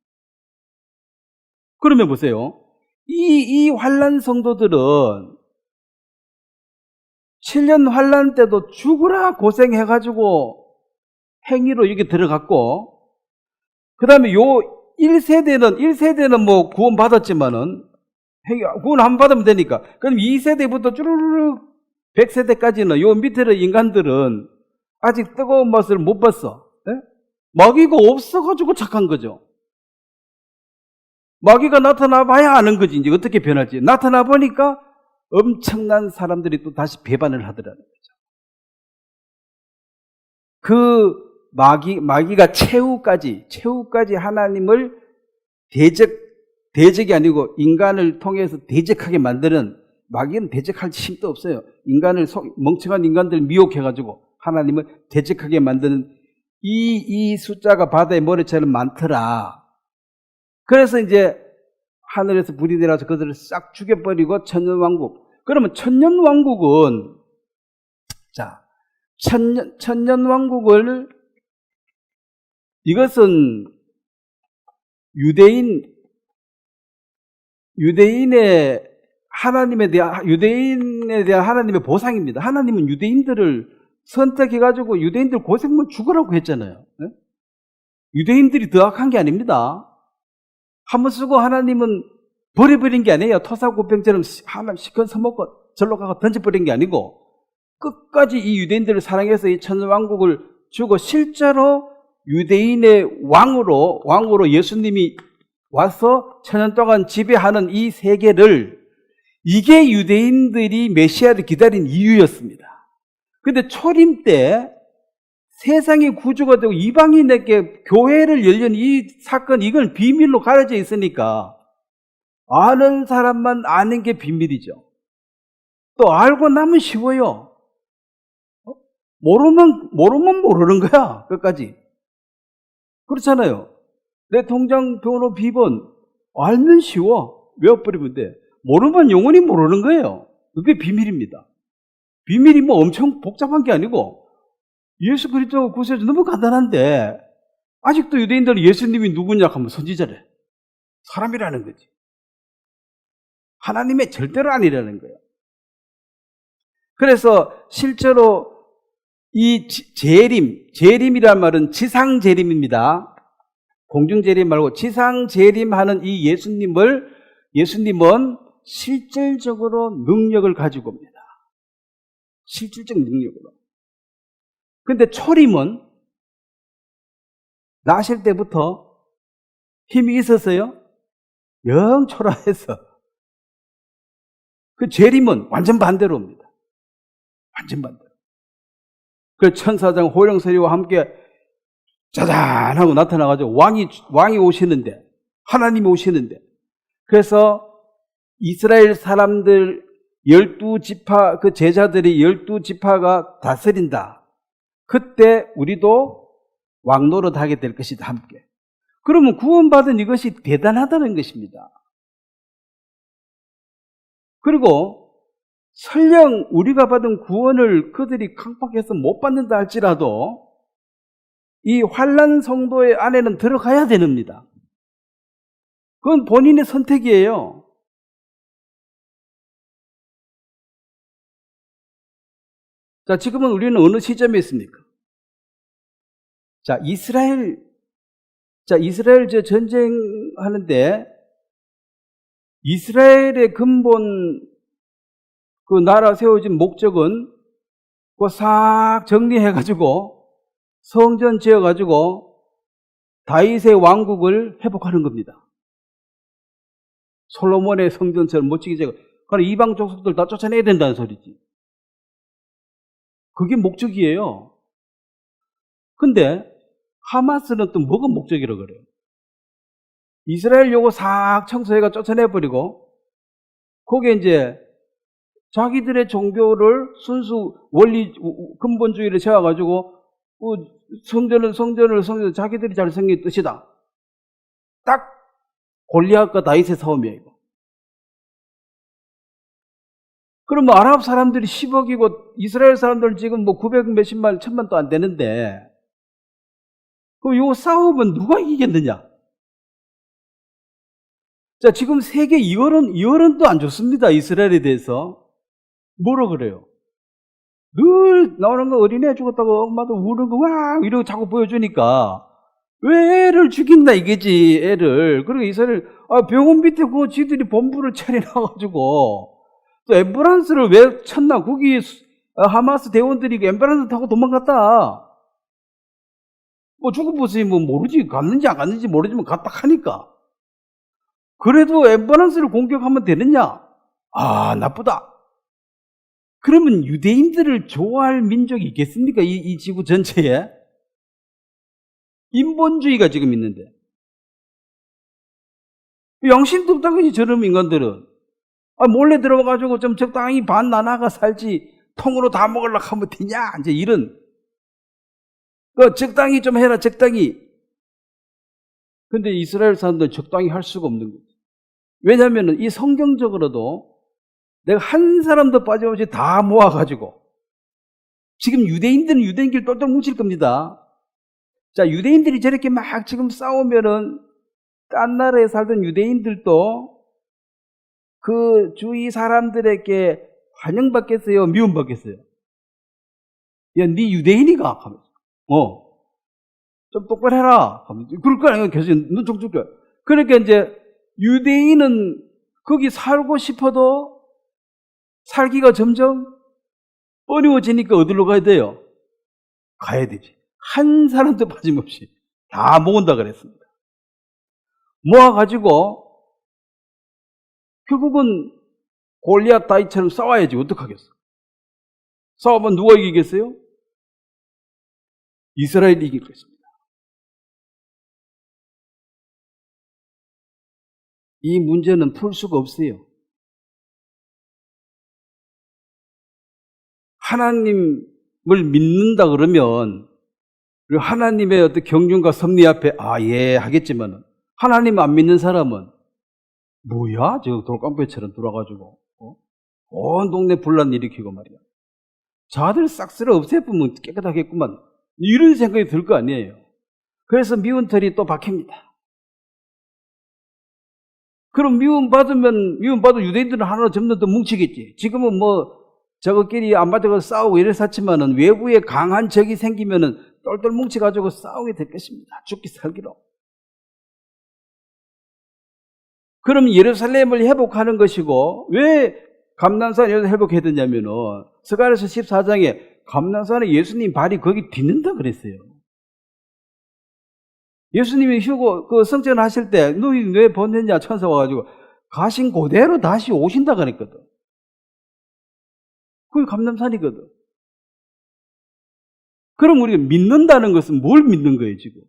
그러면 보세요. 이 환난 성도들은 7년 환난 때도 죽으라 고생해가지고 행위로 여기 들어갔고, 그 다음에 요 1세대는 뭐 구원 받았지만은, 구원 안 받으면 되니까. 그럼 2세대부터 쭈르르 100세대까지는 요 밑에의 인간들은 아직 뜨거운 맛을 못 봤어. 네? 마귀가 없어가지고 착한 거죠. 마귀가 나타나 봐야 아는 거지. 이제 어떻게 변할지. 나타나 보니까 엄청난 사람들이 또 다시 배반을 하더라는 거죠. 그 마귀가 최후까지 하나님을 대적이 아니고 인간을 통해서 대적하게 만드는, 마귀는 대적할 힘도 없어요. 멍청한 인간들 미혹해가지고 하나님을 대적하게 만드는 이 숫자가 바다의 모래처럼 많더라. 그래서 이제 하늘에서 불이 내려서 그들을 싹 죽여버리고 천년왕국. 그러면 천년왕국은, 자, 천년왕국을, 이것은 유대인에 대한 하나님의 보상입니다. 하나님은 유대인들을 선택해가지고 유대인들 고생만 죽으라고 했잖아요. 네? 유대인들이 더 악한 게 아닙니다. 한번 쓰고 하나님은 버려버린 게 아니에요. 토사구병처럼 하나님 시큰 서먹고 절로 가고 던져버린 게 아니고, 끝까지 이 유대인들을 사랑해서 이 천년왕국을 주고 실제로 유대인의 왕으로 예수님이 와서 천년 동안 지배하는 이 세계를, 이게 유대인들이 메시아를 기다린 이유였습니다. 근데 초림 때 세상의 구주가 되고 이방인에게 교회를 열린 이 사건, 이건 비밀로 가려져 있으니까 아는 사람만 아는 게 비밀이죠. 또 알고 나면 쉬워요. 모르면 모르는 거야, 끝까지. 그렇잖아요. 내 통장 번호 비번 알면 쉬워. 외워버리면 돼. 모르면 영원히 모르는 거예요. 그게 비밀입니다. 비밀이 뭐 엄청 복잡한 게 아니고 예수 그리스도 구세주 너무 간단한데, 아직도 유대인들은 예수님이 누구냐 하면 선지자래. 사람이라는 거지. 하나님의 절대로 아니라는 거예요. 그래서 실제로 이 재림이란 말은 지상 재림입니다. 공중 재림 말고 지상 재림하는 이 예수님은 실질적으로 능력을 가지고 옵니다. 실질적 능력으로. 근데 초림은 나실 때부터 힘이 있었어요? 영 초라해서. 그 재림은 완전 반대로 옵니다. 완전 반대로. 그 천사장 호령서리와 함께 짜잔 하고 나타나가지고 왕이 오시는데, 하나님이 오시는데, 그래서 이스라엘 사람들 12지파, 그 제자들이 12지파가 다스린다. 그때 우리도 왕 노릇하게 될 것이다, 함께. 그러면 구원받은 이것이 대단하다는 것입니다. 그리고 설령 우리가 받은 구원을 그들이 강박해서 못 받는다 할지라도 이 환난 성도의 안에는 들어가야 됩니다. 그건 본인의 선택이에요. 자, 지금은 우리는 어느 시점에 있습니까? 자, 이스라엘 전쟁하는데 이스라엘의 근본 그 나라 세워진 목적은 그거 싹 정리해가지고 성전 지어가지고 다윗의 왕국을 회복하는 겁니다. 솔로몬의 성전처럼 멋지게 지어. 그러니까 이방 족속들 다 쫓아내야 된다는 소리지. 그게 목적이에요. 근데 하마스는 또 뭐가 목적이라고 그래요? 이스라엘 요거 싹 청소해가 쫓아내버리고 거기에 이제 자기들의 종교를 순수 원리 근본주의를 세워가지고 성전을 자기들이 잘 생긴 뜻이다. 딱 골리앗과 다윗의 싸움이에요, 이거. 그러면 아랍 사람들이 10억이고 이스라엘 사람들은 지금 뭐 900 몇십만, 1000만도 안 되는데, 그럼 요 싸움은 누가 이기겠느냐? 자, 지금 세계 여론도 안 좋습니다, 이스라엘에 대해서. 뭐라 그래요? 늘 나오는 거 어린애 죽었다고 엄마도 우는 거 와 이러고 자꾸 보여주니까 왜 애를 죽인다 이게지, 애를. 그리고 이스라엘 병원 밑에 그 지들이 본부를 차려놔가지고 또 앰뷸런스를 왜 쳤나? 거기 하마스 대원들이 앰뷸런스 타고 도망갔다. 뭐 죽어보세요. 뭐 모르지, 갔는지 안 갔는지 모르지만 갔다 하니까. 그래도 앰뷸런스를 공격하면 되느냐? 나쁘다. 그러면 유대인들을 좋아할 민족이 있겠습니까? 이 지구 전체에? 인본주의가 지금 있는데. 양심도 없다, 그지, 저런 인간들은. 몰래 들어가가지고 좀 적당히 반 나눠가 살지, 통으로 다 먹으려고 하면 되냐? 이제 이런. 적당히 좀 해라, 적당히. 근데 이스라엘 사람들은 적당히 할 수가 없는 거지. 왜냐하면 이 성경적으로도 내가 한 사람도 빠짐없이 다 모아가지고, 지금 유대인들은 유대인끼리 똘똘 뭉칠 겁니다. 자, 유대인들이 저렇게 막 지금 싸우면은 딴 나라에 살던 유대인들도 그 주위 사람들에게 환영받겠어요, 미움받겠어요? 야, 네 유대인이가? 하면서. 좀 똑바로 해라. 하면서. 그럴 거 아니에요, 계속 눈 쪽 줄게. 그러니까 이제 유대인은 거기 살고 싶어도 살기가 점점 어려워지니까 어디로 가야 돼요? 가야 되지. 한 사람도 빠짐없이 다 모은다 그랬습니다. 모아가지고 결국은 골리앗 다윗처럼 싸워야지 어떡하겠어. 싸우면 누가 이기겠어요? 이스라엘이 이길 것입니다. 이 문제는 풀 수가 없어요. 하나님을 믿는다 그러면 하나님의 어떤 경륜과 섭리 앞에 예 하겠지만 하나님 안 믿는 사람은 뭐야? 저 돌깡배처럼 돌아가지고 온 동네 분란 일으키고 말이야. 자들 싹 쓸어 없애보면 깨끗하겠구만. 이런 생각이 들 거 아니에요. 그래서 미운 털이 또 박힙니다. 그럼 미움받은 유대인들은 하나로 점점 더 뭉치겠지. 지금은 저거끼리 안 맞아서 싸우고 이랬었지만은 외부에 강한 적이 생기면은 똘똘 뭉쳐가지고 싸우게 될 것입니다. 죽기 살기로. 그럼 예루살렘을 회복하는 것이고, 왜 감난산을 회복해야 되냐면은, 스가랴서 14장에 감난산에 예수님 발이 거기 딛는다 그랬어요. 예수님이 휴고, 성전 하실 때, 너희 왜 보냈냐? 천사 와가지고, 가신 그대로 다시 오신다 그랬거든. 그게 감남산이거든. 그럼 우리가 믿는다는 것은 뭘 믿는 거예요, 지금?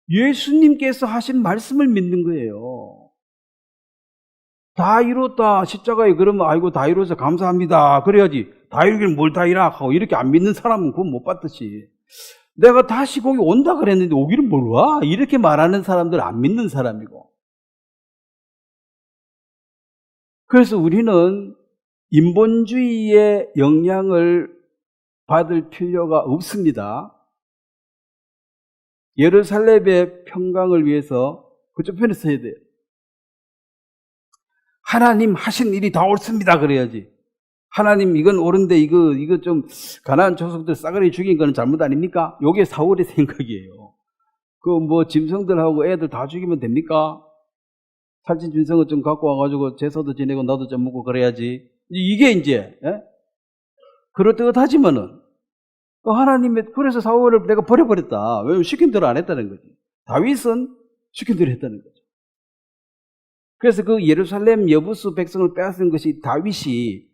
예수님께서 하신 말씀을 믿는 거예요. 다 이뤘다. 십자가에 그러면 아이고 다 이루어서 감사합니다. 그래야지. 다 이루길 뭘 다 이라 하고 이렇게 안 믿는 사람은 그건 못 받듯이. 내가 다시 거기 온다 그랬는데 오기를 뭘 와? 이렇게 말하는 사람들 안 믿는 사람이고. 그래서 우리는 인본주의의 영향을 받을 필요가 없습니다. 예루살렘의 평강을 위해서 그쪽 편에 서야 돼요. 하나님 하신 일이 다 옳습니다 그래야지. 하나님 이건 옳은데 이거 좀 가나안 족속들 싸그리 죽인 거는 잘못 아닙니까? 요게 사울의 생각이에요. 짐승들하고 애들 다 죽이면 됩니까? 살찐 짐승을 좀 갖고 와가지고 제사도 지내고 나도 좀 먹고 그래야지. 이게 이제 그럴듯하지만은 하나님의 그래서 사울을 내가 버려버렸다. 왜냐면 시킨 대로 안 했다는 거지. 다윗은 시킨 대로 했다는 거죠. 그래서 그 예루살렘 여부수 백성을 빼앗은 것이 다윗이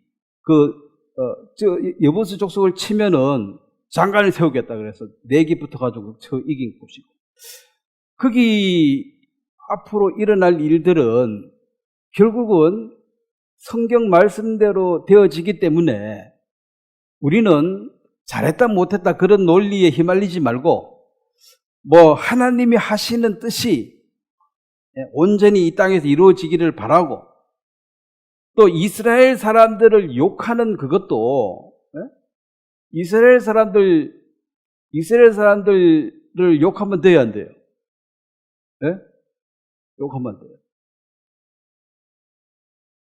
여부수 족속을 치면은 장관을 세우겠다 그래서 내기 붙어가지고 이긴 곳이고. 거기 앞으로 일어날 일들은 결국은 성경 말씀대로 되어지기 때문에 우리는 잘했다 못했다 그런 논리에 휘말리지 말고 하나님이 하시는 뜻이 온전히 이 땅에서 이루어지기를 바라고 또 이스라엘 사람들을 욕하는 그것도 이스라엘 사람들을 욕하면 돼야 안 돼요? 욕하면 안 돼요.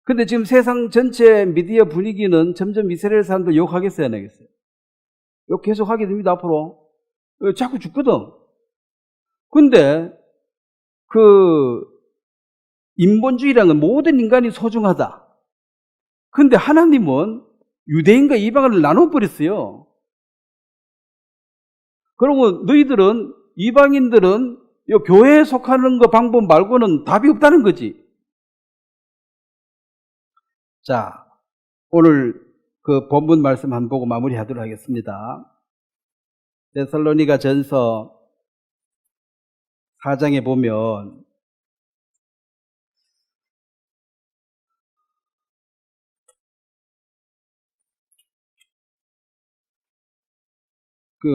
근데 지금 세상 전체 미디어 분위기는 점점 이스라엘 사람들 욕하겠어요, 안 하겠어요? 욕 계속 하게 됩니다, 앞으로. 자꾸 죽거든. 근데, 인본주의라는 건 모든 인간이 소중하다. 근데 하나님은 유대인과 이방인을 나눠버렸어요. 그리고 이방인들은 교회에 속하는 거 방법 말고는 답이 없다는 거지. 자, 오늘 본문 말씀 한번 보고 마무리하도록 하겠습니다. 데살로니가 전서 4장에 보면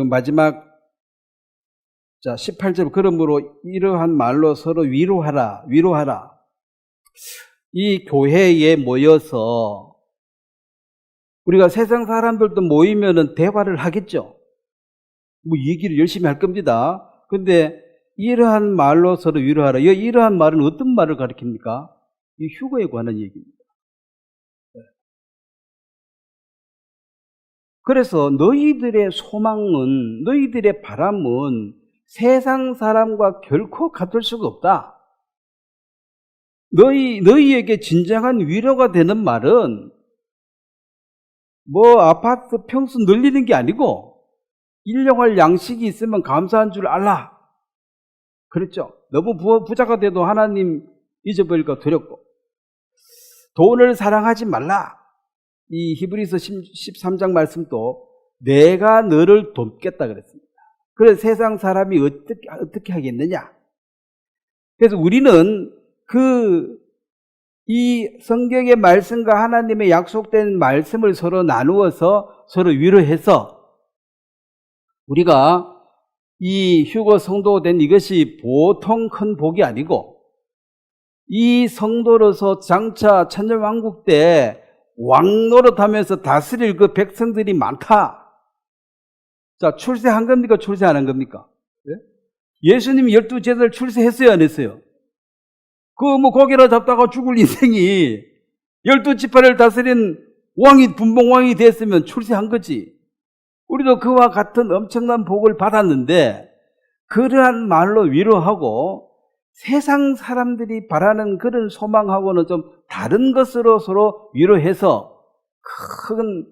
마지막 18절 그러므로 이러한 말로 서로 위로하라. 이 교회에 모여서 우리가 세상 사람들도 모이면은 대화를 하겠죠. 얘기를 열심히 할 겁니다. 근데 이러한 말로 서로 위로하라. 이러한 말은 어떤 말을 가리킵니까? 이 휴거에 관한 얘기입니다. 그래서 너희들의 소망은, 너희들의 바람은 세상 사람과 결코 같을 수가 없다. 너희에게 진정한 위로가 되는 말은 아파트 평수 늘리는 게 아니고 일용할 양식이 있으면 감사한 줄 알라. 그랬죠. 너무 부자가 돼도 하나님 잊어버릴까 두렵고, 돈을 사랑하지 말라. 이 히브리서 13장 말씀도 내가 너를 돕겠다 그랬습니다. 그래서 세상 사람이 어떻게 하겠느냐. 그래서 우리는 이 성경의 말씀과 하나님의 약속된 말씀을 서로 나누어서 서로 위로해서 우리가 이 휴거 성도 된 이것이 보통 큰 복이 아니고, 이 성도로서 장차 천년왕국 때 왕노릇하면서 다스릴 그 백성들이 많다. 자, 출세한 겁니까? 출세 안 한 겁니까? 네? 예수님이 12제자를 출세했어요, 안 했어요? 고개라 잡다가 죽을 인생이 12지파를 다스린 분봉왕이 됐으면 출세한 거지. 우리도 그와 같은 엄청난 복을 받았는데, 그러한 말로 위로하고 세상 사람들이 바라는 그런 소망하고는 좀 다른 것으로 서로 위로해서 큰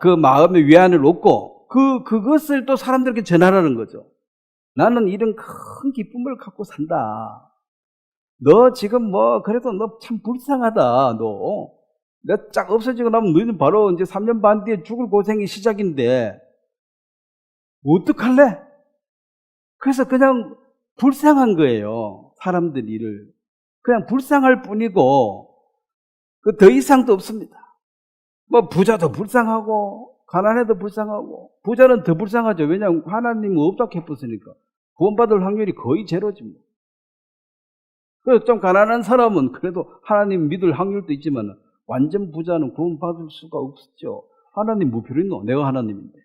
그 마음의 위안을 얻고 그것을 또 사람들에게 전하라는 거죠. 나는 이런 큰 기쁨을 갖고 산다. 너 지금 그래도 너 참 불쌍하다. 너 쫙 없어지고 나면 너희는 바로 이제 3년 반 뒤에 죽을 고생이 시작인데 어떡할래? 그래서 그냥 불쌍한 거예요. 사람들이를 그냥 불쌍할 뿐이고 더 이상도 없습니다. 부자도 불쌍하고 가난해도 불쌍하고, 부자는 더 불쌍하죠. 왜냐하면 하나님은 없다고 해봤으니까 구원받을 확률이 거의 제로지 뭐. 그래서 좀 가난한 사람은 그래도 하나님 믿을 확률도 있지만 완전 부자는 구원받을 수가 없죠. 하나님 뭐 필요 있노? 내가 하나님인데.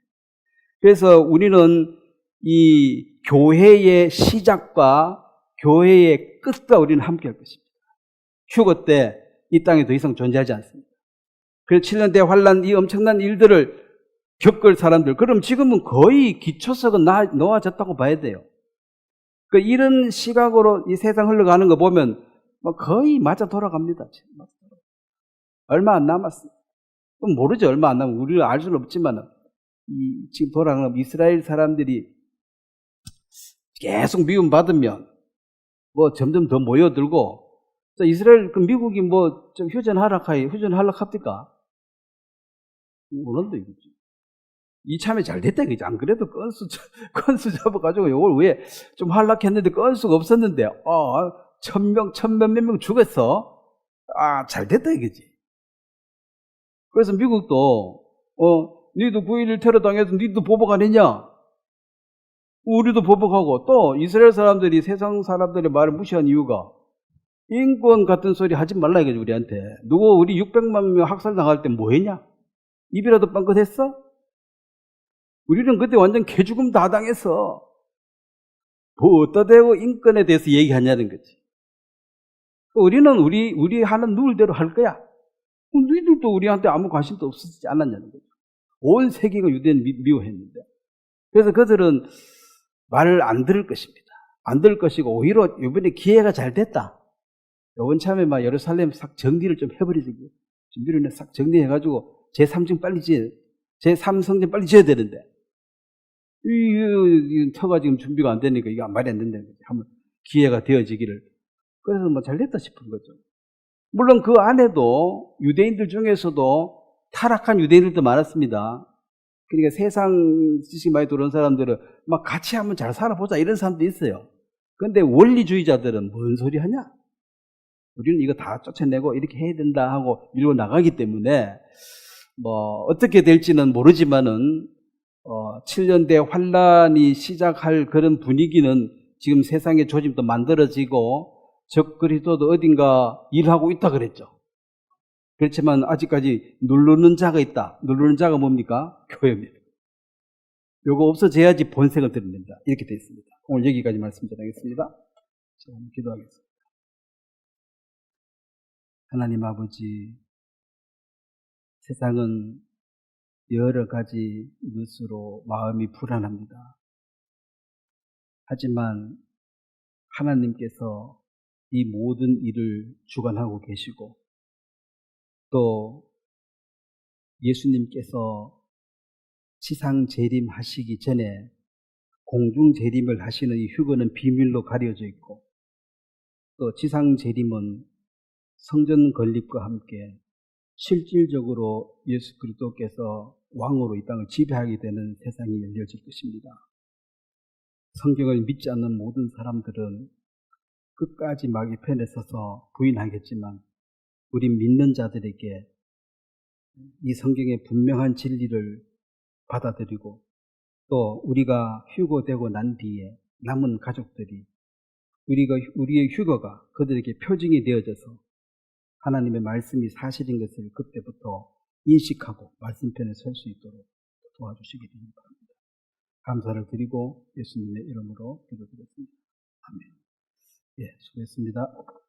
그래서 우리는 이 교회의 시작과 교회의 끝과 우리는 함께 할 것입니다. 휴거 때 이 땅에 더 이상 존재하지 않습니다. 그래서 7년 대환란, 이 엄청난 일들을 겪을 사람들, 그럼 지금은 거의 기초석은 놓아졌다고 봐야 돼요. 이런 시각으로 이 세상 흘러가는 거 보면 거의 맞아 돌아갑니다. 얼마 안 남았어요. 모르죠. 얼마 안 남으면 우리가 알 수는 없지만 지금 돌아가는 이스라엘 사람들이 계속 미움 받으면 점점 더 모여들고, 이스라엘 미국이 좀 휴전하락합니까? 오늘도 이거지. 이참에 잘 됐다 이거지. 안 그래도 건수 잡아가지고 이걸 왜 좀 하락했는데 건수가 없었는데 1,000몇 명 죽었어. 잘 됐다 이거지. 그래서 미국도 니도 9.11 테러 당해서 니도 보복 안 했냐? 우리도 보복하고, 또 이스라엘 사람들이 세상 사람들의 말을 무시한 이유가 인권 같은 소리 하지 말라 이거지. 우리한테 우리 600만 명 학살당할 때 뭐 했냐? 입이라도 뻥끗했어? 우리는 그때 완전 개죽음 다 당했어. 어디다 대고 인권에 대해서 얘기하냐는 거지. 우리는 우리 하는 룰대로 할 거야. 너희들도 우리한테 아무 관심도 없었지 않았냐는 거죠. 온 세계가 유대인 미워했는데. 그래서 그들은 말을 안 들을 것입니다. 안 들을 것이고, 오히려 이번에 기회가 잘 됐다. 이번 참에 예루살렘 싹 정리를 좀 해버리지. 준비를 싹 정리해가지고 제3층 빨리 제3성전 빨리 지어야 되는데, 이 터가 지금 준비가 안 되니까 이게 말이 안 된다는 거지. 한번 기회가 되어지기를. 그래서 잘 됐다 싶은 거죠. 물론 그 안에도 유대인들 중에서도 타락한 유대인들도 많았습니다. 그러니까 세상 지식 많이 들어온 사람들은 같이 한번 잘 살아보자 이런 사람도 있어요. 그런데 원리주의자들은 뭔 소리 하냐? 우리는 이거 다 쫓아내고 이렇게 해야 된다 하고 밀고 나가기 때문에 어떻게 될지는 모르지만은 7년 대 환란이 시작할 그런 분위기는 지금 세상의 조짐도 만들어지고, 적그리스도도 어딘가 일하고 있다 그랬죠. 그렇지만 아직까지 누르는 자가 있다. 누르는 자가 뭡니까? 교회입니다. 요거 없어져야지 본색을 드러낸다. 이렇게 되어 있습니다. 오늘 여기까지 말씀 전하겠습니다. 자, 기도하겠습니다. 하나님 아버지, 세상은 여러 가지 것으로 마음이 불안합니다. 하지만 하나님께서 이 모든 일을 주관하고 계시고, 또 예수님께서 지상 재림하시기 전에 공중 재림을 하시는 이 휴거는 비밀로 가려져 있고, 또 지상 재림은 성전 건립과 함께 실질적으로 예수 그리스도께서 왕으로 이 땅을 지배하게 되는 세상이 열려질 것입니다. 성경을 믿지 않는 모든 사람들은 끝까지 마귀 편에 서서 부인하겠지만, 우리 믿는 자들에게 이 성경의 분명한 진리를 받아들이고, 또 우리가 휴거되고 난 뒤에 남은 가족들이 우리의 휴거가 그들에게 표징이 되어져서 하나님의 말씀이 사실인 것을 그때부터 인식하고 말씀편에 설 수 있도록 도와주시기 바랍니다. 감사를 드리고 예수님의 이름으로 기도드렸습니다. 아멘. 예, 수고했습니다.